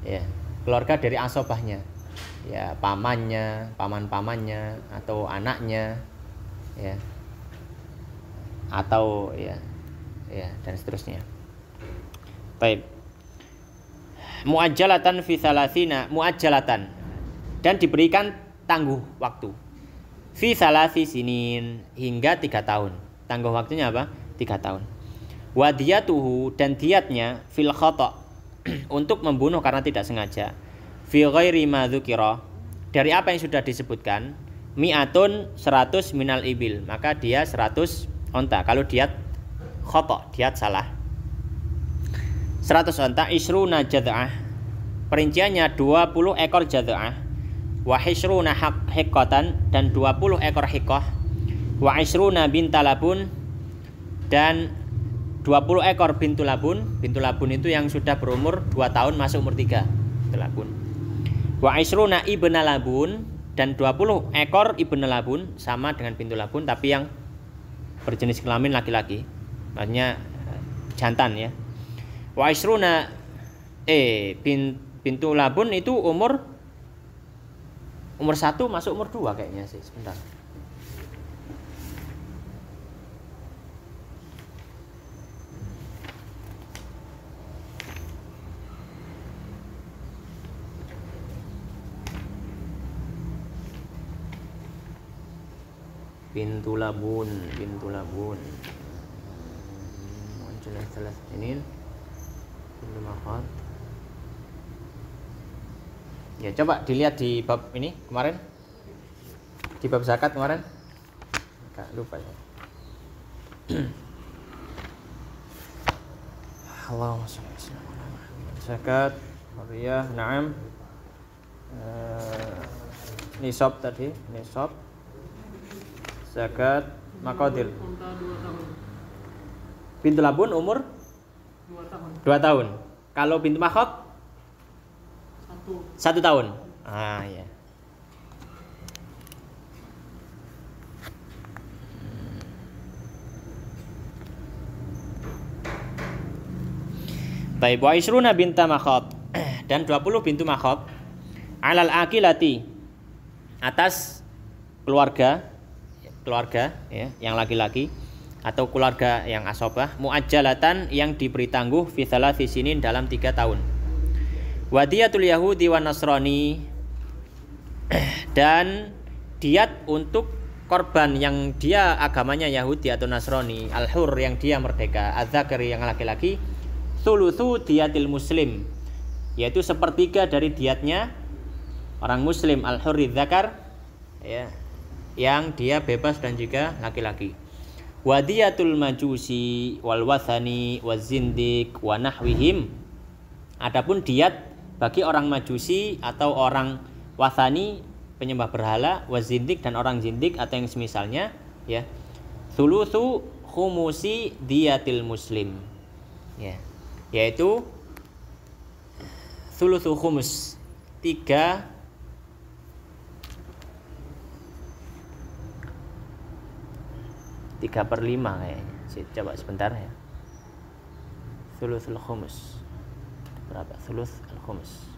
ya, keluarga dari asobahnya, ya, pamannya, paman-pamannya, atau anaknya, ya, atau ya, dan seterusnya. Baik. Muajjalatan fi thalathina, muajjalatan, dan diberikan tangguh waktu. Fi thalathi sinin, hingga 3 tahun. Tangguh waktunya apa? 3 tahun. Wadiyatuhu, dan diatnya fil khata', untuk membunuh karena tidak sengaja. Fi ghairi ma dzukira, dari apa yang sudah disebutkan. Mi'atun, 100 minal ibil, maka dia 100 onta. Kalau diat khata', diat salah, 100 onta. Isruna jadza'ah, perinciannya 20 ekor jadza'ah. Wa hisruna hiqqatan, dan 20 ekor hiqqah. Wa isruna bintalabun, dan 20 ekor bintul labun. Bintul labun itu yang sudah berumur 2 tahun masuk umur 3. Bintul labun. Wa isruna ibna labun, dan 20 ekor ibna labun, sama dengan bintul labun tapi yang berjenis kelamin laki-laki. Maksudnya jantan ya. Wa isruna bintu labun itu umur 1 masuk umur 2 kayaknya sih. Sebentar. Bintu labun. Jelas ini bintu makhot. Ya coba dilihat di bab ini kemarin, di bab zakat kemarin, agak lupa ya. Allahumma sholli ala sayyidina zakat, wariyah, na'am. Nisab tadi, nisab. Zakat maqadir. Bintu labun umur 2 tahun. Kalau bintu makhot 1 tahun. Ah ya. Baik, wa isruna binta makhot dan 20 bintu makhot alal akilati atas keluarga ya, yang laki-laki atau keluarga yang asobah muajjalatan yang diberi tangguh fi thalathi sinin dalam 3 tahun. Wadiyatul Yahudi wa Nasrani dan diat untuk korban yang dia agamanya Yahudi atau Nasrani, al-hur yang dia merdeka, az-zakari yang laki-laki, thuluthu diatil muslim yaitu sepertiga dari diatnya orang muslim, al-hurri zakar ya, yang dia bebas dan juga laki-laki. Wadiyatul majusi wal wathani wazindik wa nahwihim, adapun diat bagi orang majusi atau orang wathani penyembah berhala, wazindik dan orang zindik atau yang semisalnya ya, thuluthu khumusi diatil muslim ya, yaitu thuluthu khumus 3/5 kayaknya. Coba sebentar ya. Thuluthul khumus. Berapa? Thuluth al-khumus.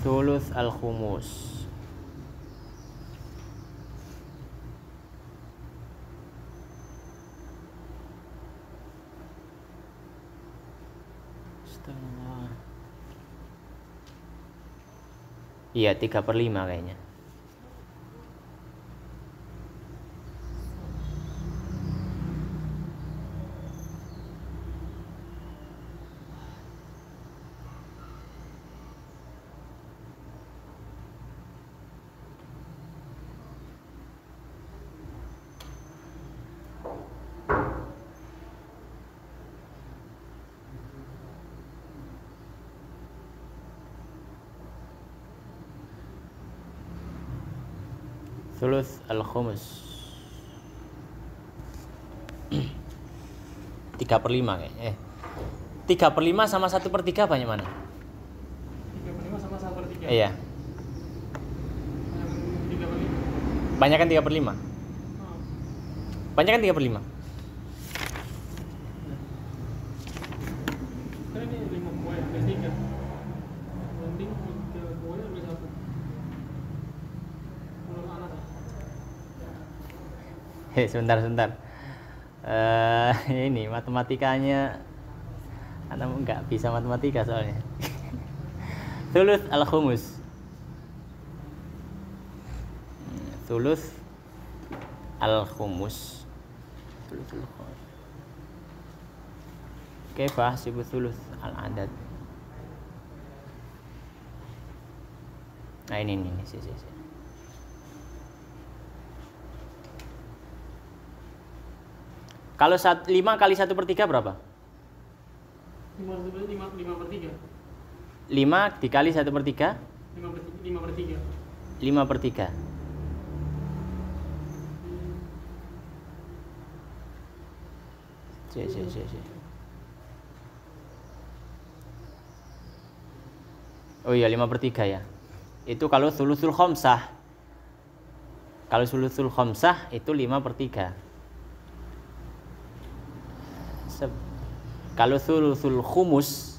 Thuluth al-khumus. Iya 3/5 kayaknya. Thuluth al-khumus 3/5 kayaknya. 3/5 sama 1/3 banyak mana? 3/5 sama 1/3. Iya. Banyak kan 3/5? Banyak kan 3/5? Kan ini 5 buah, ada 3. Banding 3 buah ambil 1. Belum anak. Sebentar. Ini matematikanya anak nggak bisa matematika soalnya. Thuluth al-khumus. Thuluth al-khumus. Kaifa ahsibu thuluth al-adad? Nah ini sih. Kalau 5 kali 1/3 berapa? 5/3. 5 dikali 1/3? 5/3. 5/3. Si. Oh iya 5/3 ya. Itu kalau sulusul khomsah. Kalau sulusul khomsah itu 5/3. Kalau sulusul khumus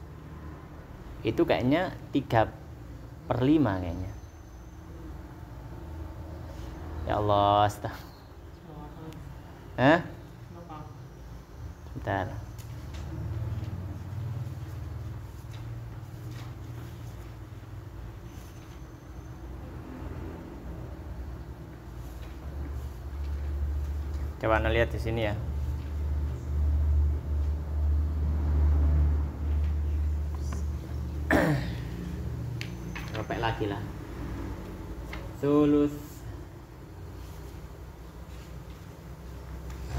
itu kayaknya 3/5 kayaknya. Ya Allah, Hah? Bentar. Coba Anda lihat di sini ya. Coba lagi lah. Sulus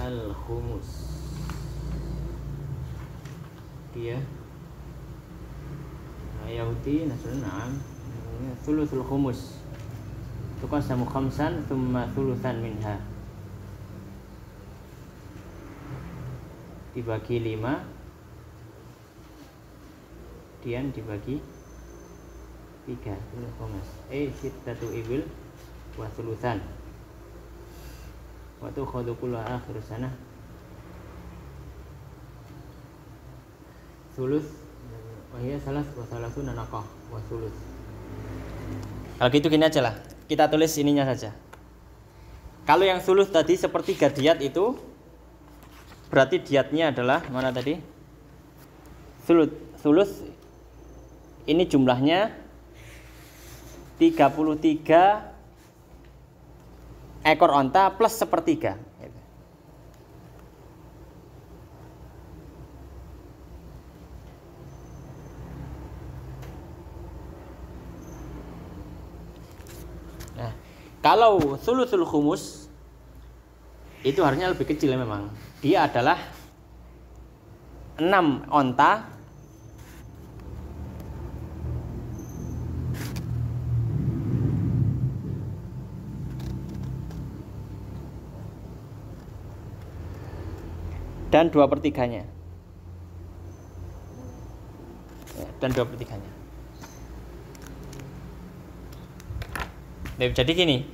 al-khumus. Dia Yahudi Nasrani sulusul khumus. Tuqasamu khamsan thumma thulutsan minha. Dibagi 5, kemudian dibagi 3, sittatu ibil wa thulutsan wa tukhadhu kullu akhir sanah thuluts wa hiya salasuna naqah wa thuluts. Kalau gitu gini aja lah, kita tulis ininya saja. Kalau yang thuluts tadi sepertiga diat itu berarti diatnya adalah mana tadi? Thuluts ini jumlahnya 33 ekor onta plus sepertiga. Nah, kalau sulusul khumus itu harusnya lebih kecil memang. Dia adalah 6 onta dan 2/3-nya. Dan 2/3-nya. Jadi gini.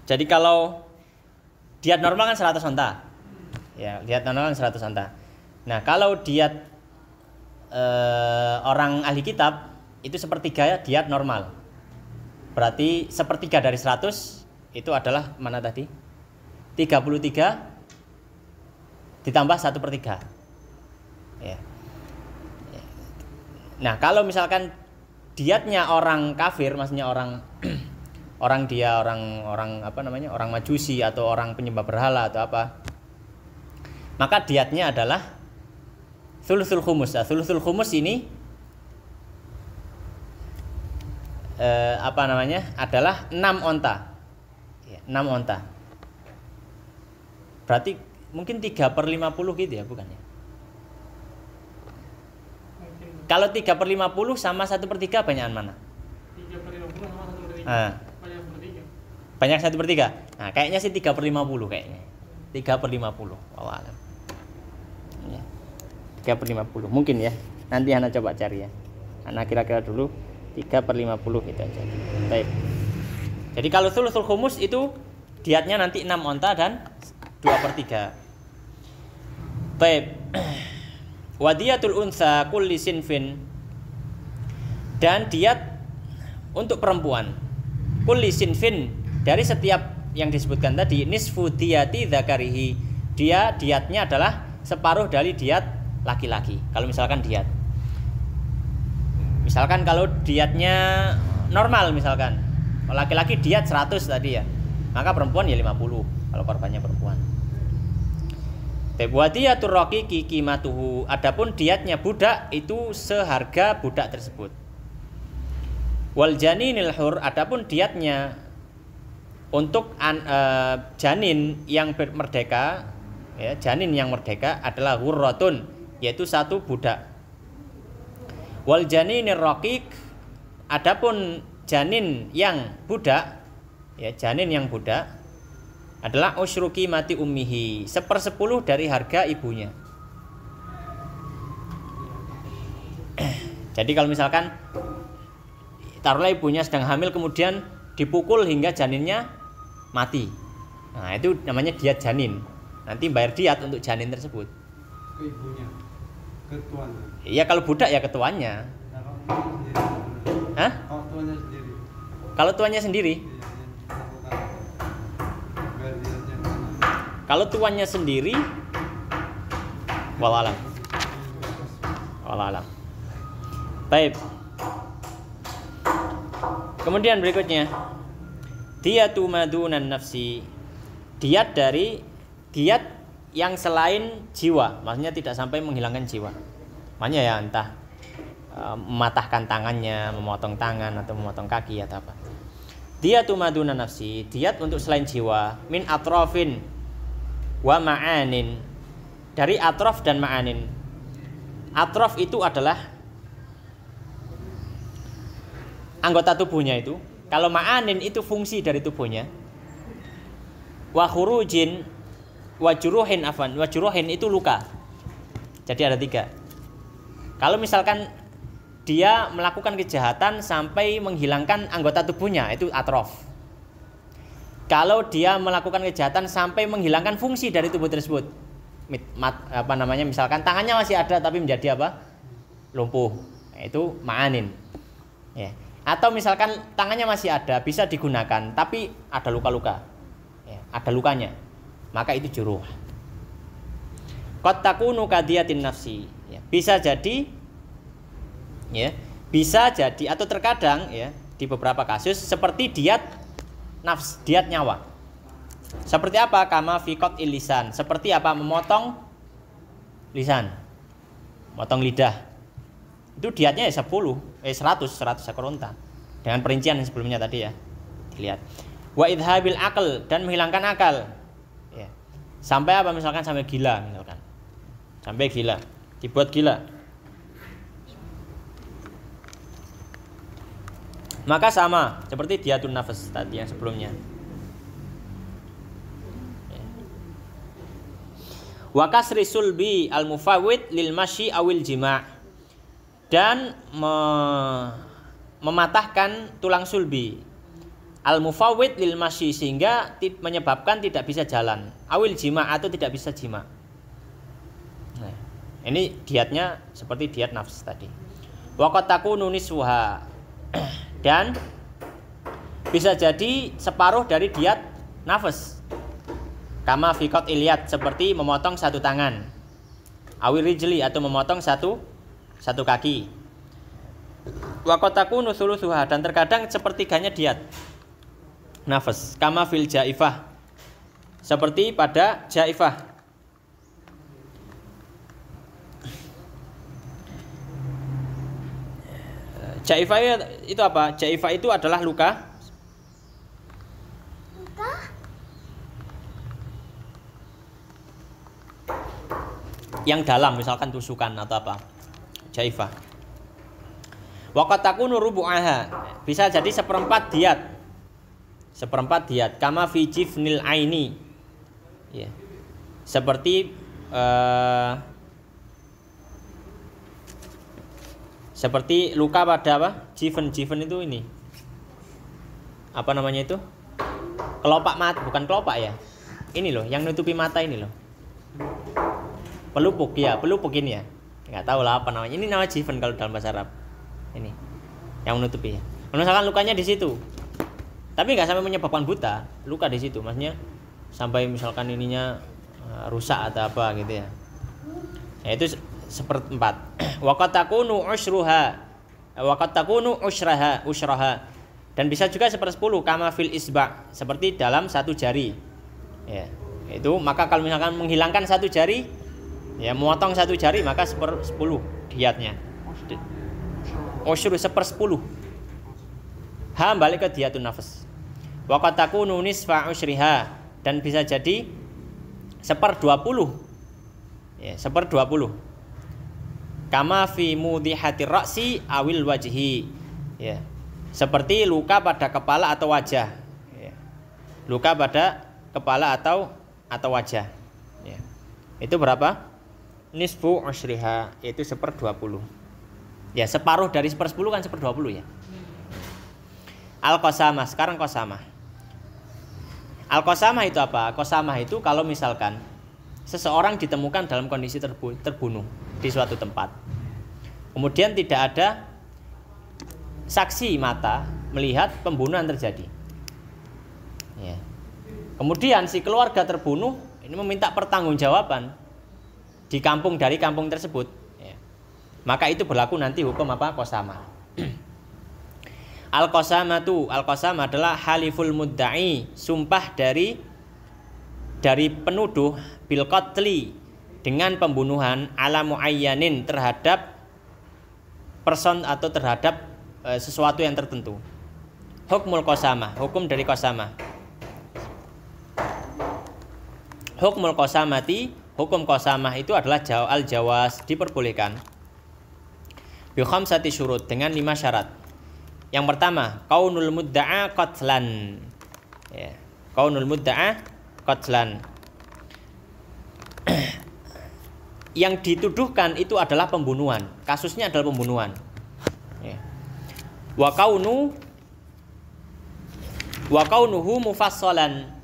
Jadi kalau diat normal kan 100 onta. Ya, diat normal kan 100 onta. Nah, kalau diat orang ahli kitab itu sepertiga diat normal. Berarti sepertiga dari 100 itu adalah mana tadi? 33 ditambah 1/3. Ya. Nah, kalau misalkan diatnya orang kafir, maksudnya orang apa namanya? Orang Majusi atau orang penyembah berhala atau apa. Maka diatnya adalah sulusul khumus. Nah, sulusul khumus ini apa namanya? Adalah 6 onta. Ya, 6 onta. Berarti mungkin 3/50 gitu ya, bukan ya? Mungkin. Kalau 3/50 sama 1/3 banyakan mana? 3/50 sama 1/3. Banyak 1/3. Banyak 1/3. Nah, kayaknya sih 3/50 kayaknya. 3/50. Wallah alam. Ya. 3/50 mungkin ya. Nanti Anda coba cari ya. Anda kira-kira dulu 3/50 itu aja. Baik. Jadi kalau sulusul khumus itu diatnya nanti 6 onta dan 2/3. Baik. Wadiyatul unsa kulli sinfin, dan diat untuk perempuan kulli sinfin dari setiap yang disebutkan tadi nisfu diyati dzakarihi, dia diatnya adalah separuh dari diat laki-laki. Kalau misalkan kalau diatnya normal, misalkan laki-laki diat 100 tadi ya, maka perempuan ya 50 kalau korbannya perempuan. Wadiyatur raqiqi qimatuhu, adapun diatnya budak itu seharga budak tersebut. Wal janinil hur, adapun diatnya untuk janin yang merdeka, ya, janin yang merdeka adalah hurratun, yaitu 1 budak. Wal janinir raqiq, adapun janin yang budak, ya, janin yang budak adalah usyruki mati ummihi, 1/10 dari harga ibunya. Jadi kalau misalkan taruhlah ibunya sedang hamil kemudian dipukul hingga janinnya mati. Nah, itu namanya diat janin. Nanti bayar diat untuk janin tersebut. Ke ibunya, ke tuannya. Iya, kalau budak ya ketuanya. Nah, kalau sendiri. Hah? Kalau tuannya sendiri. Kalau tuannya sendiri? Iya, bayar diatnya mana? Kalau tuannya sendiri, wallahualam. Wallahualam. Baik. Kemudian berikutnya, diyatu madunan nafsi. Diat dari diat yang selain jiwa, maksudnya tidak sampai menghilangkan jiwa. Makanya ya entah mematahkan tangannya, memotong tangan atau memotong kaki atau apa. Diyatu madunan nafsi, diat untuk selain jiwa, min atrofin wa ma'anin. Dari atrof dan ma'anin. Atrof itu adalah anggota tubuhnya itu. Kalau ma'anin itu fungsi dari tubuhnya. Wa khurujin wa juruhin afan. Wa juruhin itu luka. Jadi ada 3. Kalau misalkan dia melakukan kejahatan sampai menghilangkan anggota tubuhnya, itu atrof. Kalau dia melakukan kejahatan sampai menghilangkan fungsi dari tubuh tersebut, misalkan tangannya masih ada tapi menjadi apa? Lumpuh. Itu ma'anin. Ya. Atau misalkan tangannya masih ada, bisa digunakan, tapi ada luka-luka, ya, ada lukanya, maka itu juruh. Qad takunu kadiyatin nafsi, ya, bisa jadi, ya, bisa jadi atau terkadang, ya, di beberapa kasus seperti diat nafs, diat nyawa. Seperti apa? Kama fi qat'il lisan, seperti apa? Memotong lisan, potong lidah. Itu diatnya ya 100 ekor unta. Dengan perincian yang sebelumnya tadi ya. Dilihat. Wa idhabil akal, dan menghilangkan akal. Ya. Sampai apa? Misalkan sampai gila misalkan. Sampai gila, dibuat gila. Maka sama seperti diatun nafas tadi yang sebelumnya. Wa kasri sulbi al mufawwid lil masyi awil jima'. Dan mematahkan tulang sulbi al-mufawwid lil masyi, sehingga menyebabkan tidak bisa jalan, awil jima atau tidak bisa jima. Nah, ini diatnya seperti diat nafs tadi. Wa qad takunu nisfuha, dan bisa jadi separuh dari diat nafas. Kama fi qat'il yad, seperti memotong satu tangan, awil rijli atau memotong satu kaki. Wa qad takunu thuluthuha, dan terkadang sepertiganya diat nafas. Kama fil jaifah, seperti pada jaifah. Jaifah itu apa? Jaifah itu adalah luka yang dalam, misalkan tusukan atau apa. Jaifah. Wa qad takunu rubu'aha, bisa jadi seperempat diat. Seperempat diat. Kama fi jifnil aini. Ya. Seperti seperti luka pada apa? Jifen itu ini. Apa namanya itu? Kelopak mata, bukan kelopak ya. Ini loh, yang nutupi mata ini loh. Pelupuk ya, pelupuk ini ya. Nggak tahu lah apa namanya. Ini nama jifen kalau dalam bahasa Arab. Ini yang menutupi. Misalkan lukanya di situ, tapi nggak sampai menyebabkan buta, luka di situ, maksudnya sampai misalkan ininya rusak atau apa gitu ya. Ya itu seperempat. Wa qad takunu usyruha, wa qad takunu usyraha, dan bisa juga 1/10 kama fil isba', seperti dalam satu jari. Ya, itu maka kalau misalkan menghilangkan satu jari, ya memotong satu jari, maka 1/10 diatnya. Usyru 1/10. Ha balik ke diatun nafas. Wa qad takunu nisfa usyriha, dan bisa jadi 1/20. Ya, 1/20. Kama fi mudhihatir ra'si awil wajhi. Ya. Seperti luka pada kepala atau wajah. Ya. Luka pada kepala atau wajah. Ya. Itu berapa? Nisfu usyriha, yaitu 1/20. Ya, separuh dari 1/10 kan 1/20 ya. Al-qasamah, sekarang qasamah. Al-qasamah itu apa? Qasamah itu kalau misalkan seseorang ditemukan dalam kondisi terbunuh di suatu tempat. Kemudian tidak ada saksi mata melihat pembunuhan terjadi. Ya. Kemudian si keluarga terbunuh ini meminta pertanggungjawaban di kampung dari kampung tersebut. Ya. Maka itu berlaku nanti hukum apa? Qasamah. Al-qasamah adalah haliful mudda'i, sumpah dari penuduh bil qatli dengan pembunuhan ala muayyanin terhadap person atau terhadap sesuatu yang tertentu. Hukmul qasamah, hukum dari qasamah. Hukmul qasamati, hukum qasamah itu adalah al-jawaz, diperbolehkan. Bi khamsati syurut, dengan 5 syarat. Yang pertama, kaunul mudda'a qatlan. Ya, kaunul mudda'a qatlan. Yang dituduhkan itu adalah pembunuhan. Kasusnya adalah pembunuhan. Ya. Wa kaunuhu mufassalan,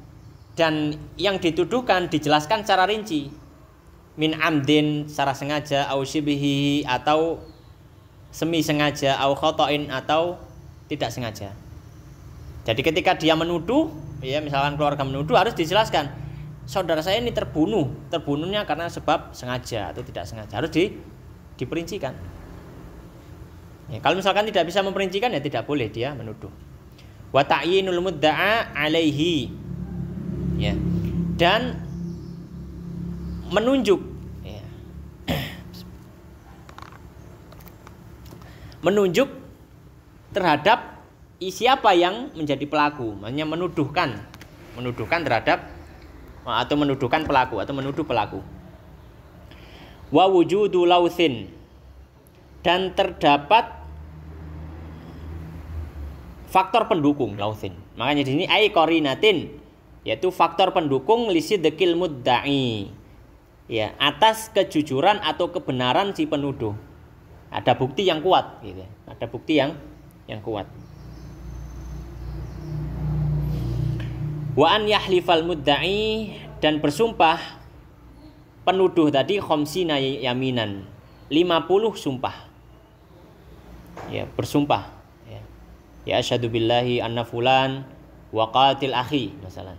dan yang dituduhkan dijelaskan secara rinci. Min amdin, secara sengaja, au syibhihi, atau semi sengaja, au khotoin, atau tidak sengaja. Jadi ketika dia menuduh, ya misalkan keluarga menuduh, harus dijelaskan saudara saya ini terbunuhnya karena sebab sengaja atau tidak sengaja, harus diperincikan. Ya, kalau misalkan tidak bisa memperincikan, ya tidak boleh dia menuduh. Wa ta'yinul mudda'a alaihi, ya, dan menunjuk, ya, menunjuk terhadap siapa yang menjadi pelaku, hanya menuduhkan terhadap atau menuduhkan pelaku atau menuduh pelaku. Wa wujudu lauthin, dan terdapat faktor pendukung lauthin. Makanya di sini ai qarinatin, yaitu faktor pendukung lisidqil mudda'i, ya, atas kejujuran atau kebenaran si penuduh. Ada bukti yang kuat, gitu. Ada bukti yang kuat. Wa an yahlifal mudda'i, dan bersumpah penuduh tadi khamsina yaminan, 50 sumpah. Ya, bersumpah. Ya asyhadu billahi anna fulan wa qatil akhi, masalan.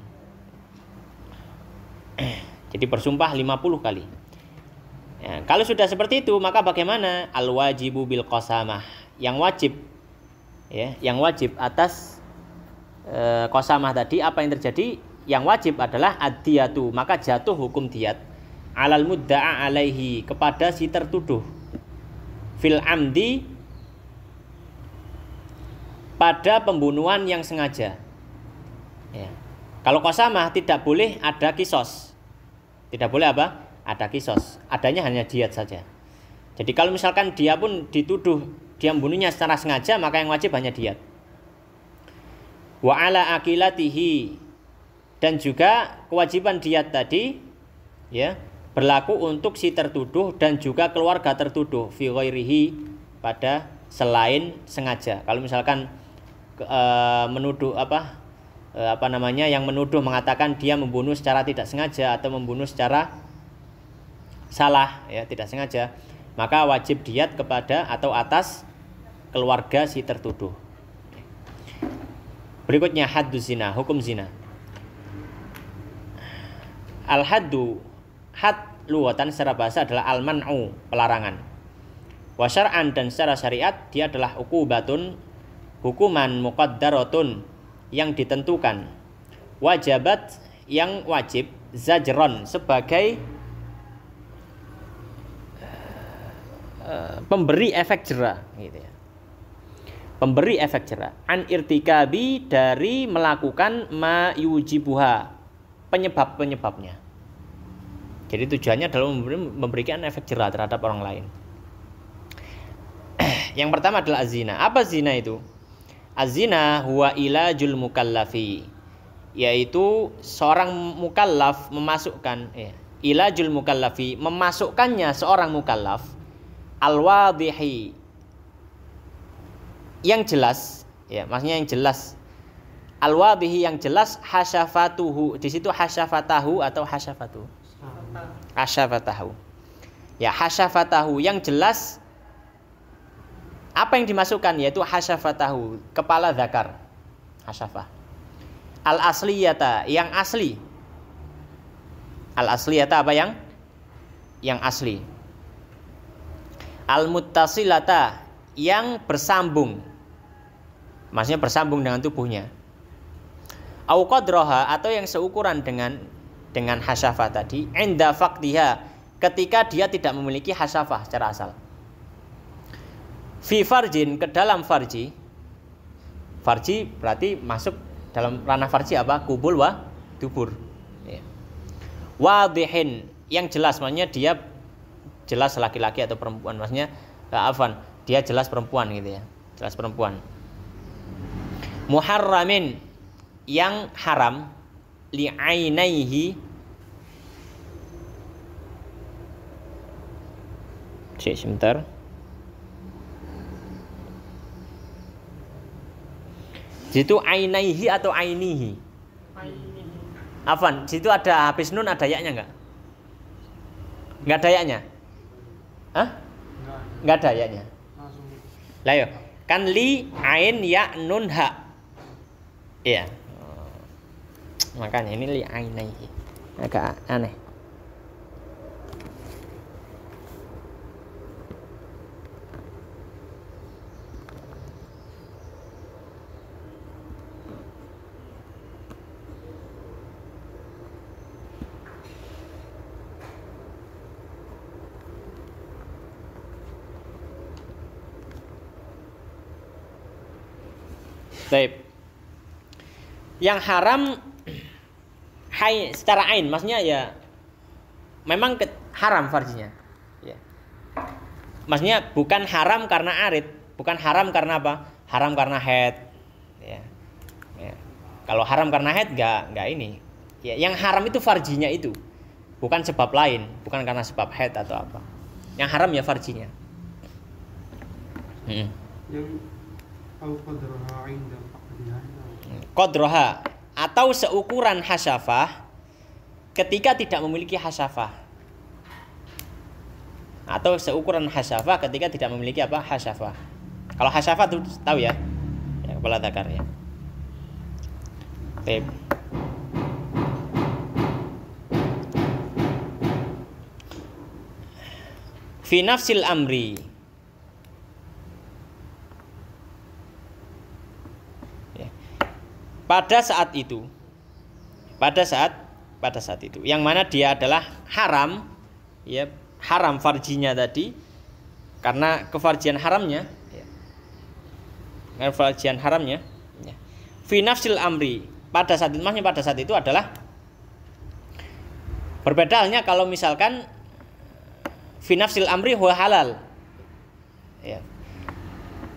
Jadi bersumpah 50 kali. Ya, kalau sudah seperti itu, maka bagaimana? Al wajibu bil qasamah, yang wajib, ya, yang wajib atas qasamah tadi, apa yang terjadi? Yang wajib adalah ad-diyatu, maka jatuh hukum diyat alal mudda'a alaihi, kepada si tertuduh, fil amdi, pada pembunuhan yang sengaja. Ya. Kalau qasamah tidak boleh ada kisos. Tidak boleh apa? Ada kisos. Adanya hanya diyat saja. Jadi kalau misalkan dia pun dituduh dia membunuhnya secara sengaja, maka yang wajib hanya diyat. Wa ala akilatihi, dan juga kewajiban diyat tadi, ya, berlaku untuk si tertuduh dan juga keluarga tertuduh, fi ghairihi, pada selain sengaja. Kalau misalkan menuduh yang menuduh mengatakan dia membunuh secara tidak sengaja atau membunuh secara salah, ya, tidak sengaja, maka wajib diyat kepada atau atas keluarga si tertuduh. Berikutnya haddu zina, hukum zina. Al-haddu, had lughatan secara bahasa adalah al-man'u, pelarangan. Wa syar'an, dan secara syariat dia adalah uqubatun, hukuman muqaddaratun, yang ditentukan. Wajabat, yang wajib. Zajron, sebagai pemberi efek jera, gitu ya. Pemberi efek jera. An irtikabi, dari melakukan ma yujibuha, penyebab-penyebabnya. Jadi tujuannya adalah memberikan efek jera terhadap orang lain. Yang pertama adalah az-zina. Apa zina itu? Az-zina huwa ilajul mukallafi, yaitu seorang mukallaf memasukkan, ilajul mukallafi, memasukkannya seorang mukallaf, al-wadihi, yang jelas, Ya, maksudnya yang jelas. Al-wadhihi yang jelas, hasyafatuhu. Di situ hasyafatahu atau hasyafatuhu? Hasyafatahu. Ya, hasyafatahu yang jelas apa yang dimasukkan yaitu hasyafatahu, kepala zakar. Hasyafah. Al-asliyata yang asli. Al-asliyata apa yang? Yang asli. Al-muttasilata yang bersambung. Maksudnya bersambung dengan tubuhnya. Au qadraha atau yang seukuran dengan hasyafah tadi, inda faqdiha ketika dia tidak memiliki hasyafah secara asal. Fi farjin ke dalam farji. Farji berarti masuk dalam ranah farji apa? Kubul wa dubur. Ya. Wadihin yang jelas, maksudnya dia jelas laki-laki atau perempuan, maksudnya dia jelas perempuan gitu ya. Jelas perempuan. Muharramin yang haram li'ainaihi sebentar. Situ ainaihi atau ainihi? Afan, situ ada habis nun ada yaknya enggak? Enggak ada yaknya? Hah? Enggak ada yaknya. Langsung. Lah yo, kan li ain ya nun ha. Iya. Makanya ini li ainaihi. Agak aneh. Baik. Yang haram secara ain, maksudnya ya memang haram farjinya. Ya. Maksudnya bukan haram karena arid, bukan haram karena apa? Haram karena haid. Ya. Ya. Kalau haram karena haid enggak ini. Ya, yang haram itu farjinya itu, bukan sebab lain, bukan karena sebab haid atau apa. Yang haram ya farjinya. Yang au qadraha 'inda faqdiha. Qadroha atau seukuran hasyafah ketika tidak memiliki hasyafah, atau seukuran hasyafah ketika tidak memiliki apa? Hasyafah. Kalau hasyafah itu tahu ya, ya kepala zakar ya. Baik. Fi nafsil amri. Pada saat itu, pada saat itu, yang mana dia adalah haram, ya haram farjinya tadi, karena kefarjian haramnya, ya, karena kefarjian haramnya, ya. Fi nafsil amri, pada saat itu, maksudnya pada saat itu adalah berbeda halnya kalau misalkan fi nafsil amri huwa halal, ya.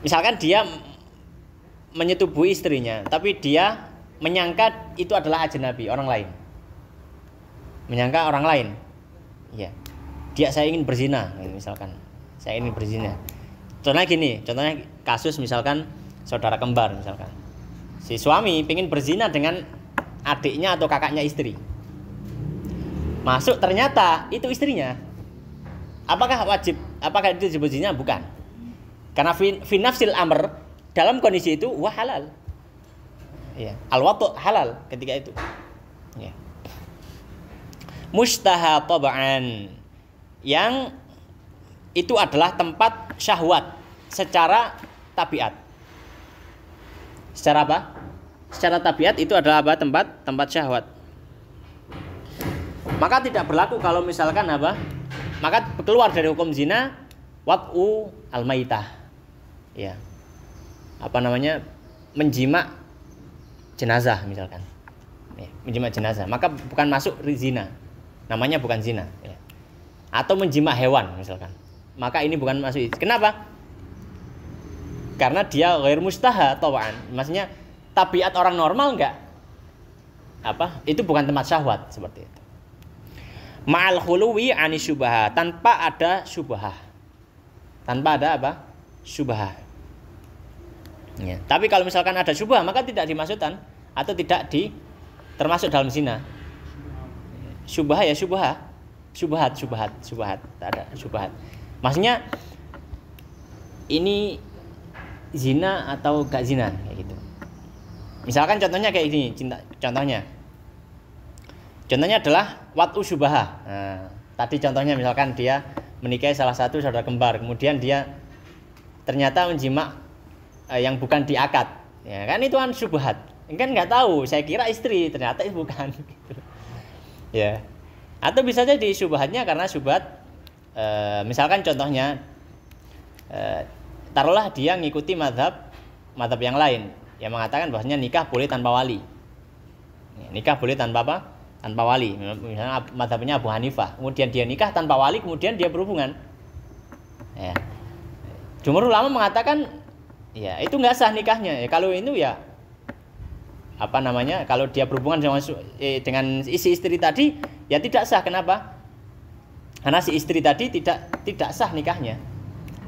Misalkan dia menyetubuhi istrinya, tapi dia menyangka itu adalah ajnabi, orang lain. Menyangka orang lain. Ya. Dia saya ingin berzina, misalkan. Saya ingin berzina. Contohnya gini, contohnya kasus misalkan saudara kembar misalkan. Si suami ingin berzina dengan adiknya atau kakaknya istri. Masuk ternyata itu istrinya. Apakah wajib? Apakah itu disebut zina? Bukan. Karena fi nafsil amr, dalam kondisi itu wah halal. Ya, al-watu halal ketika itu. Ya. Mustaha tab'an. Yang itu adalah tempat syahwat secara tabiat. Secara apa? Secara tabiat itu adalah apa? Tempat syahwat. Maka tidak berlaku kalau misalkan apa? Maka keluar dari hukum zina wat'u al-maitah. Ya. Apa namanya, menjima jenazah misalkan, ya, menjima jenazah, maka bukan masuk zina, namanya bukan zina, ya. Atau menjima hewan misalkan, maka ini bukan masuk. Kenapa? Karena dia ghair mustaha tawan, maksudnya tabiat orang normal enggak apa, itu bukan tempat syahwat seperti itu. Ma'al khuluwi ani syubhah, tanpa ada syubhah, tanpa ada apa? Syubhah. Ya. Tapi kalau misalkan ada syubhah maka tidak dimasukkan atau tidak termasuk dalam zina. Syubhah ya syubhat, tak ada syubhat. Maksudnya ini zina atau gak zina kayak gitu. Misalkan contohnya kayak ini, contohnya adalah watu syubhah. Nah, tadi contohnya misalkan dia menikahi salah satu saudara kembar, kemudian dia ternyata menjimak yang bukan di akad, ya kan itu kan syubhat. Kan nggak tahu, saya kira istri, ternyata itu bukan. Gitu. Ya, atau bisa jadi syubhatnya karena syubhat, misalkan contohnya, taruhlah dia ngikuti madhab yang lain, yang mengatakan bahwasanya nikah boleh tanpa wali. Ya, nikah boleh tanpa apa? Tanpa wali. Misalnya madhabnya Abu Hanifah, kemudian dia nikah tanpa wali, kemudian dia berhubungan. Ya. Jumhur ulama mengatakan, ya itu nggak sah nikahnya. Ya, kalau itu ya apa namanya? Kalau dia berhubungan dengan istri tadi, ya tidak sah. Kenapa? Karena si istri tadi tidak sah nikahnya.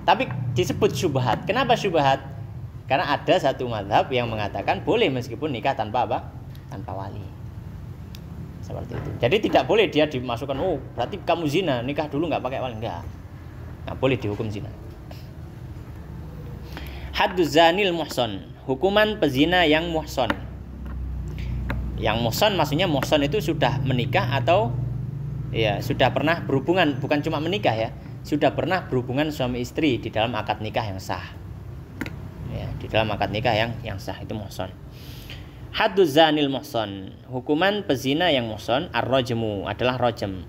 Tapi disebut syubhat. Kenapa syubhat? Karena ada satu mazhab yang mengatakan boleh meskipun nikah tanpa apa? Tanpa wali. Seperti itu. Jadi tidak boleh dia dimasukkan, oh berarti kamu zina, nikah dulu nggak pakai wali, nggak boleh dihukum zina. Hadduz zanil muhson, hukuman pezina yang muhson. Yang muhson maksudnya muhson itu sudah menikah atau ya sudah pernah berhubungan, bukan cuma menikah ya, sudah pernah berhubungan suami istri di dalam akad nikah yang sah. Ya, di dalam akad nikah yang sah itu muhson. Hadduz zanil muhson, hukuman pezina yang muhson ar-rajmu adalah rajam.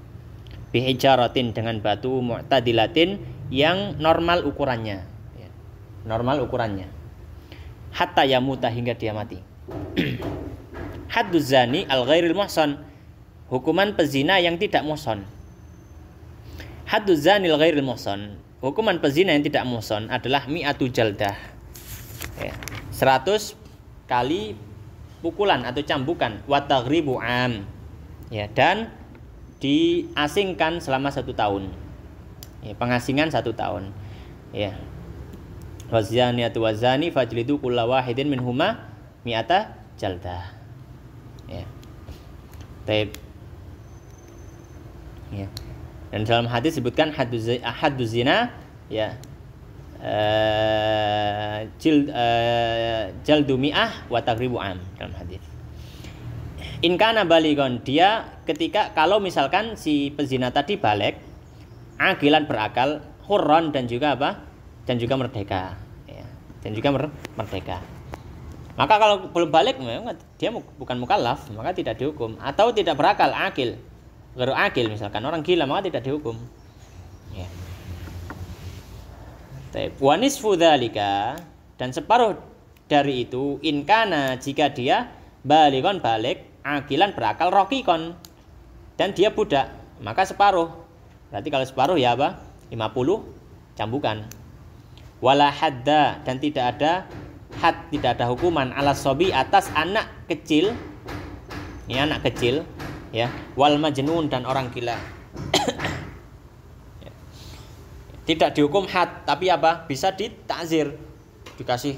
Bihijaratin dengan batu mu'tadilatin yang normal ukurannya. Normal ukurannya. Hatta yamuta hingga dia mati. Hadduz zani al-ghairil muhson, hukuman pezina yang tidak muhson. Hadduz zani al-ghairil muhson, hukuman pezina yang tidak muhson adalah mi'atu jaldah. Ya, 100 kali pukulan atau cambukan, wa taghribu am. Ya, dan diasingkan selama 1 tahun. Ya, pengasingan 1 tahun. Ya. Wazaniyatu wazani fajlidu kulla wahidin minhuma mi'ata jaldah. Ya. Baik. Ya. Dan dalam hadis disebutkan hadduz zina ya. Jaldu mi'ah wa taghribu am dalam hadis. In kana baligon, dia kalau misalkan si pezina tadi balik, agilan berakal, hurron dan juga apa? Dan juga merdeka, ya. Dan juga merdeka. Maka kalau belum balik, dia bukan mukallaf, maka tidak dihukum. Atau tidak berakal, akil, ghairu akil, misalkan orang gila, maka tidak dihukum. Ya. Wa nisfu dzalika, dan separuh dari itu, in kana jika dia balikon balik, akilan berakal, rokikon, dan dia budak, maka separuh. Berarti kalau separuh ya apa? 50 cambukan. Wala hadda, dan tidak ada hukuman ala sobi atas anak kecil. Ini anak kecil ya, wal majnun dan orang gila. Tidak dihukum had, tapi apa? Bisa ditakzir, dikasih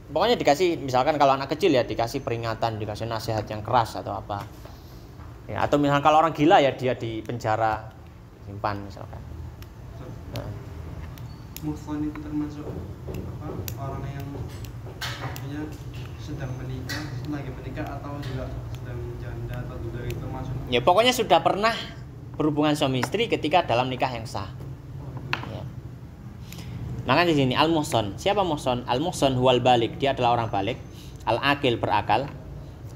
pokoknya dikasih, misalkan kalau anak kecil ya dikasih peringatan, dikasih nasihat yang keras atau apa. Ya, atau misalkan kalau orang gila ya dia di penjara, simpan misalkan. Muhsan itu termasuk orang yang artinya sedang menikah, lagi menikah atau juga sedang janda atau juga itu termasuk? Ya pokoknya sudah pernah berhubungan suami istri ketika dalam nikah yang sah. Ya. Makanya di sini al-muhsan. Siapa muhsan? Al-muhsan huwal balik, dia adalah orang balik. Al-akil berakal.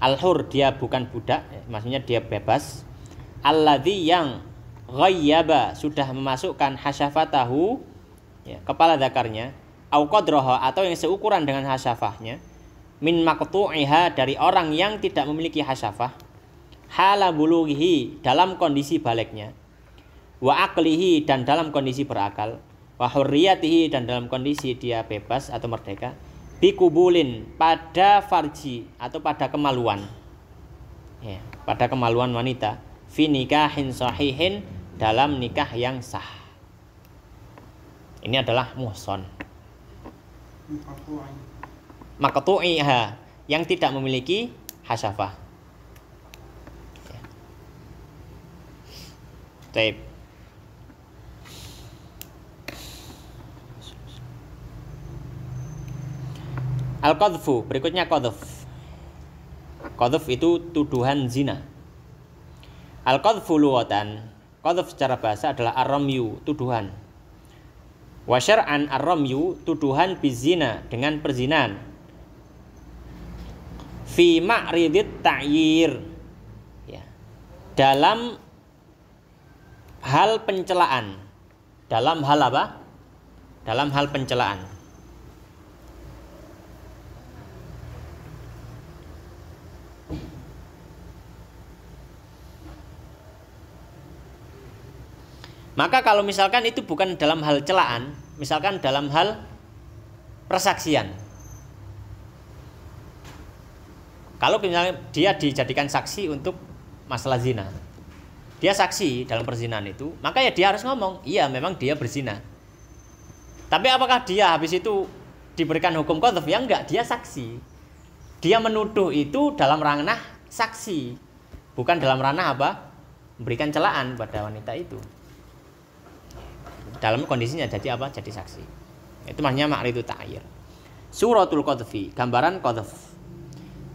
Al-hur, dia bukan budak, maksudnya dia bebas. Alladzi yang ghayyaba, sudah memasukkan hasyafatahu, ya, kepala zakarnya, au qadraha, atau yang seukuran dengan hasyafahnya, min maqtu'iha, dari orang yang tidak memiliki hasyafah, hala bulughihi, dalam kondisi baliknya, wa aqlihi, dan dalam kondisi berakal, wa hurriyatihi, dan dalam kondisi dia bebas atau merdeka, bikubulin, pada farji atau pada kemaluan, ya, pada kemaluan wanita, fi nikahin sahihin, dalam nikah yang sah. Ini adalah muhson. Muqatta'in. Maqtu'iha, yang tidak memiliki hasyafah. Ya. Taib. Al-qadhfu, berikutnya qadhf. Qadhf itu tuduhan zina. Al-qadhfu lughatan, qadhf secara bahasa adalah ar-ramyu, tuduhan. Wa syar'an ar-ramyu, tuduhan bizina, dengan perzinahan. Fi ma'ridit ta'yir, ya. Dalam hal pencelaan. Dalam hal apa? Dalam hal pencelaan. Maka kalau misalkan itu bukan dalam hal celaan, misalkan dalam hal persaksian. Kalau misalnya dia dijadikan saksi untuk masalah zina, dia saksi dalam perzinahan itu, maka ya dia harus ngomong, iya memang dia berzina. Tapi apakah dia habis itu diberikan hukum qadhf? Ya enggak, dia saksi. Dia menuduh itu dalam ranah saksi, bukan dalam ranah apa? Memberikan celaan pada wanita itu. Dalam kondisinya jadi apa? Jadi saksi. Itu maknanya ma'ridu ta'yir. Suratul qadhfi, gambaran qadhf.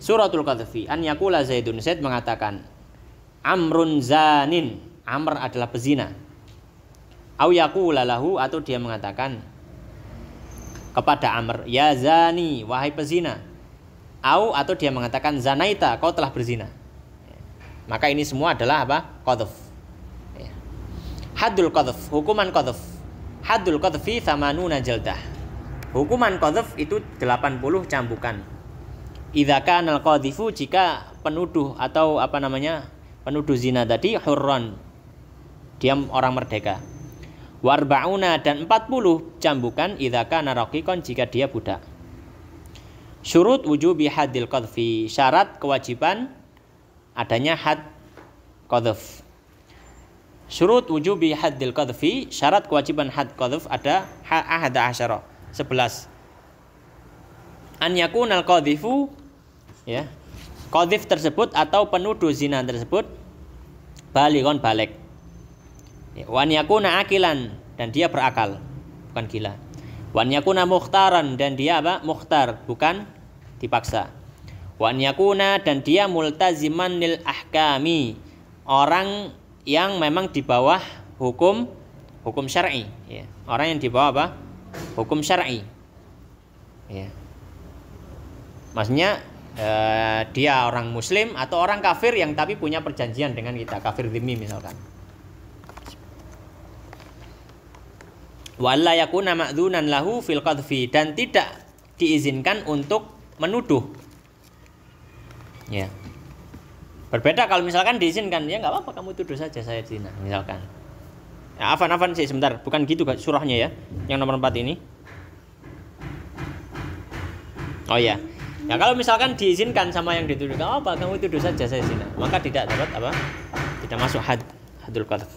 Suratul qadhfi, an yaqula Zaidun, Zaid mengatakan Amrun zanin, Amr adalah pezina. Au yaqula lahu, atau dia mengatakan kepada Amr, ya zani, wahai pezina. Au, atau dia mengatakan zanaita, kau telah berzina. Maka ini semua adalah apa? Qadhf. Haddul qadhf, hukuman qadhf. Haddul qadhfi 80 jaldah. Hukuman qadhf itu 80 cambukan. Idza kana al-qadhifu, jika penuduh atau apa namanya? Penuduh zina tadi hurran, dia orang merdeka. Warba'una, dan 40 cambukan idza kana raqiqan, jika dia budak. Syurut wujubi haddil qadhfi, syarat kewajiban adanya had qadhf. Syurut wujubi haddil qadhfi, syarat kewajiban had qadhf ada ahada asyara, 11. An yakunal qadhifu, ya, qadhif tersebut atau penuduh zina tersebut balighon, baligh. Ya, wan yakuna akilan, dan dia berakal, bukan gila. Wan yakuna mukhtaran, dan dia apa? Mukhtar, bukan dipaksa. Wan yakuna, dan dia multaziman lil ahkami, orang yang memang di bawah hukum syar'i, ya. Orang yang di bawah apa? Hukum syar'i. Ya. Maksudnya dia orang muslim atau orang kafir yang tapi punya perjanjian dengan kita, kafir dhimmi misalkan. Wa alla yakuna ma'dzunan lahu fil qadhfi, dan tidak diizinkan untuk menuduh. Ya. Berbeda kalau misalkan diizinkan, ya nggak apa-apa, kamu tuduh saja saya zina misalkan. Ya, afan sih sebentar, bukan gitu surahnya ya, yang nomor 4 ini. Oh ya, ya kalau misalkan diizinkan sama yang dituduh, nggak apa, kamu tuduh saja saya zina, maka tidak dapat apa? Tidak masuk haddul qadhf.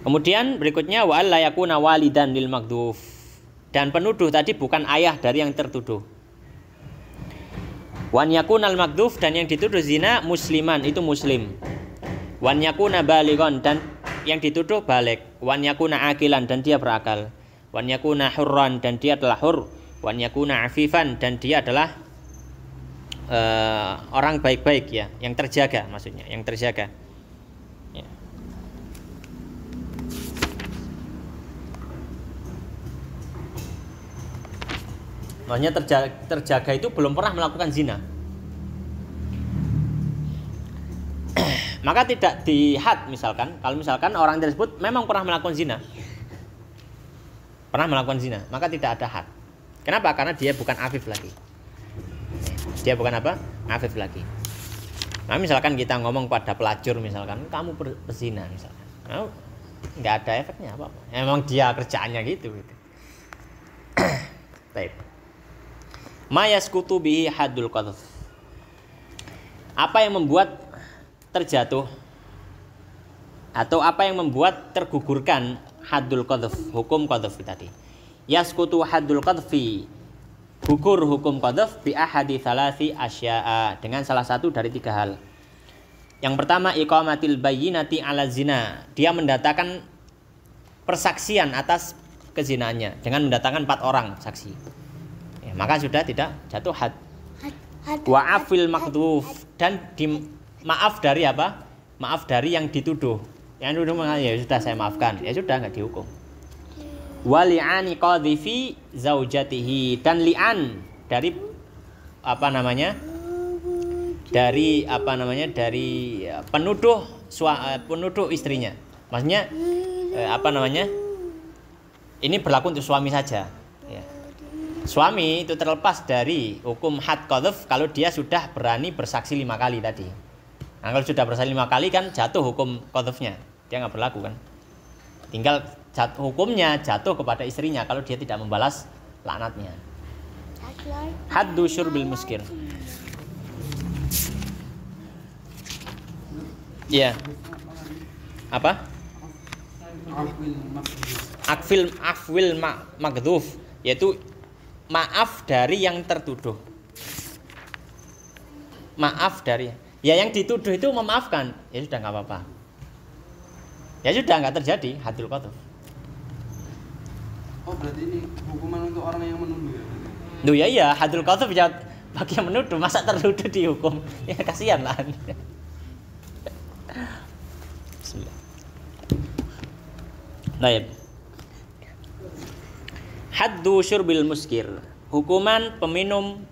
Kemudian berikutnya wa alla yakuna walidan lil maghduf, dan penuduh tadi bukan ayah dari yang tertuduh. Wan yakunal maghduf, dan yang dituduh zina musliman, itu muslim. Wan yakuna balighan, dan yang dituduh baligh. Wan yakuna akilan, dan dia berakal. Wan yakuna hurran, dan dia adalah hur. Wan yakuna afifan, dan dia adalah orang baik-baik, ya, yang terjaga, maksudnya yang terjaga. Ya. Maksudnya terjaga itu belum pernah melakukan zina. Maka tidak dihad misalkan, kalau misalkan orang tersebut memang pernah melakukan zina. Pernah melakukan zina, maka tidak ada had. Kenapa? Karena dia bukan afif lagi. Dia bukan apa? Afif lagi. Nah, misalkan kita ngomong pada pelacur misalkan, kamu berzina misalkan. Nah, nggak ada efeknya apa-apa. Emang dia kerjaannya gitu. Baik. Ma yasqutu bihi haddul qadhf. Apa yang membuat terjatuh atau apa yang membuat tergugurkan haddul qadhf, hukum qadhf tadi. Yasqutu haddul qadhfi, gugur hukum qadhf bi ahadi tsalasi asya'a, dengan salah satu dari 3 hal. Yang pertama, iqamatil bayyinati ala zina, dia mendatangkan persaksian atas kezinaannya dengan mendatangkan 4 orang saksi. Ya, maka sudah tidak jatuh had. Wa afil maqdhuf, dan maaf dari apa? Maaf dari yang dituduh. Yang dituduh ya sudah saya maafkan, ya sudah enggak dihukum. Wa li'ani qadhifi zaujatihi, dan li'an dari dari penuduh istrinya. Maksudnya ini berlaku untuk suami saja, ya. Suami itu terlepas dari hukum had qadhf kalau dia sudah berani bersaksi 5 kali tadi. Nah, kalau sudah bersaksi 5 kali kan jatuh hukum qadhfnya, dia nggak berlaku kan. Tinggal hukumnya jatuh kepada istrinya kalau dia tidak membalas laknatnya. Haddu syurbil muskir. Ya. Apa? Afwil maghdhuf, yaitu maaf dari yang tertuduh. Maaf dari, ya yang dituduh itu memaafkan, ya sudah nggak apa-apa. Ya sudah nggak terjadi haddul qadhf. Oh, berarti ini hukuman untuk orang yang menuduh ya? Loh ya iya, haddul qadhf ya bagi yang menuduh, masa tertuduh dihukum? Ya kasihan lah. Bismillah. Baik. Haddu syurbil muskir, hukuman peminum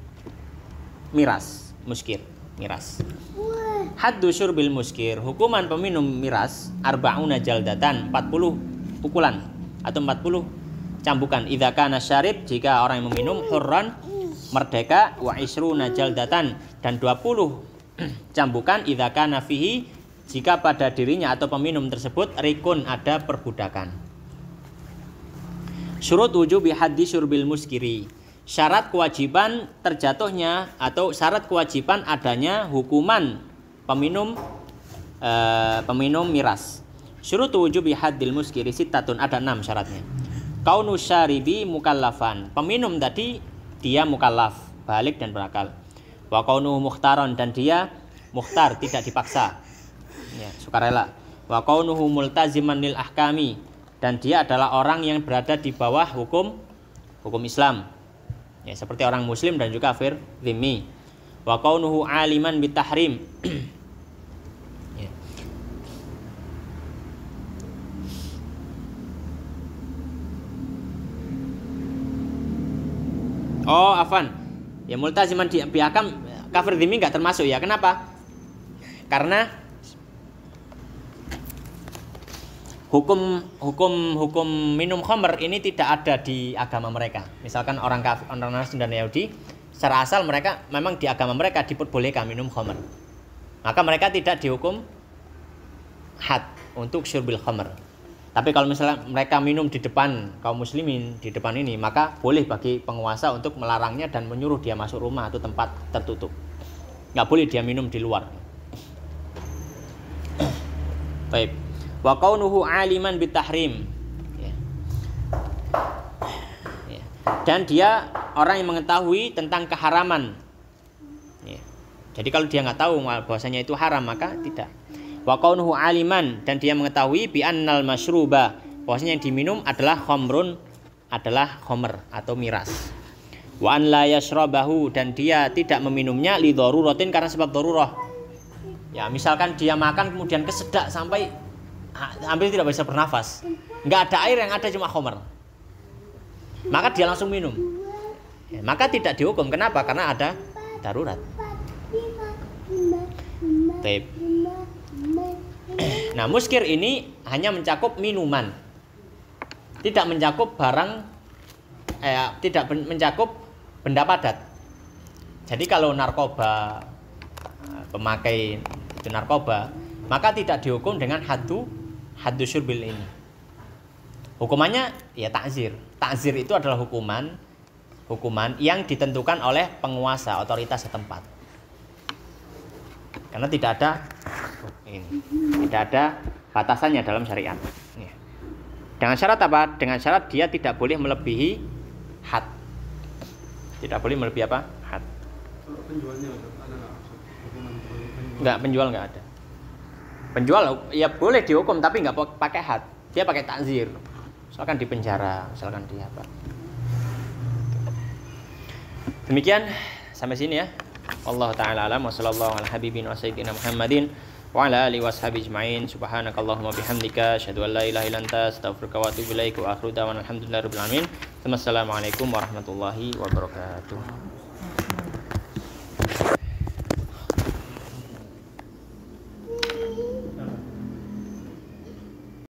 miras, muskir, miras. Haddu syurbil muskir, hukuman peminum miras, arba'una jaldatan, 40 pukulan atau 40 cambukan. Idza kana syarib, jika orang yang meminum, hurran, merdeka, wa isruna jaldatan, dan 20 cambukan idza kana fihi, jika pada dirinya atau peminum tersebut rikun, ada perbudakan. Syurut wujubi haddi syurbil muskiri, syarat kewajiban terjatuhnya atau syarat kewajiban adanya hukuman peminum miras. Syurut wujubi haddil muskiri sittatun, ada 6 syaratnya. Kaunu syaribi mukallafan, peminum tadi dia mukallaf, balik dan berakal. Wa kaunu mukhtaron, dan dia mukhtar, tidak dipaksa, ya, sukarela. Wa kaunuhu multaziman lil ahkami, dan dia adalah orang yang berada di bawah hukum Islam, ya, seperti orang muslim dan juga kafir dhimmi. Wa kaunuhu aliman bitahrim, ya. Oh afan, ya, multaziman di ahkam, kafir dhimmi enggak termasuk, ya. Kenapa? Karena hukum minum khamr ini tidak ada di agama mereka. Misalkan orang kafir, orang Nasrani dan Yahudi, secara asal mereka memang di agama mereka diperbolehkan minum khamr. Maka mereka tidak dihukum had untuk syurbil khamr. Tapi kalau misalnya mereka minum di depan kaum muslimin, di depan ini, maka boleh bagi penguasa untuk melarangnya dan menyuruh dia masuk rumah atau tempat tertutup. Nggak boleh dia minum di luar. Baik. Wa kaunuhu aliman bitahrim, ya. Ya. Dan dia orang yang mengetahui tentang keharaman, ya. Jadi kalau dia nggak tahu bahwasanya itu haram, maka tidak. Wa kaunuhu aliman, dan dia mengetahui bi annal masyruba, bahwasanya yang diminum adalah khamrun, adalah khamr atau miras. Wa an la yashrabahu, dan dia tidak meminumnya li daruratin, karena sebab darurah. Ya, misalkan dia makan kemudian kesedak sampai hampir tidak bisa bernafas, nggak ada air, yang ada cuma khamr, maka dia langsung minum, ya, maka tidak dihukum. Kenapa? Karena ada darurat. Baik. Nah, muskir ini hanya mencakup minuman, tidak mencakup barang, tidak mencakup benda padat. Jadi kalau narkoba, pemakai itu narkoba, maka tidak dihukum dengan haddu syurbil ini. Hukumannya ya ta'zir. Ta'zir itu adalah hukuman yang ditentukan oleh penguasa, otoritas setempat. Karena tidak ada batasannya dalam syariat. Ya. Dengan syarat apa? Dengan syarat dia tidak boleh melebihi had. Tidak boleh melebihi apa? Had. Kalau penjualnya ada nggak hukuman penjual? Enggak, penjual enggak ada. Penjual ya boleh dihukum tapi enggak pakai had. Dia pakai takzir. Misalkan di penjara, misalkan di apa. Demikian sampai sini ya. Allah taala alam wa sallallahu ala habibin wa sayyidina Muhammadin wa ala alihi washabihi ajmain. Subhanakallahumma bihamdika asyhadu an la ilaha illa anta astaghfiruka wa atubu ilaik wa akhiru da'wana alhamdulillahi rabbil alamin. Wassalamualaikum warahmatullahi wabarakatuh.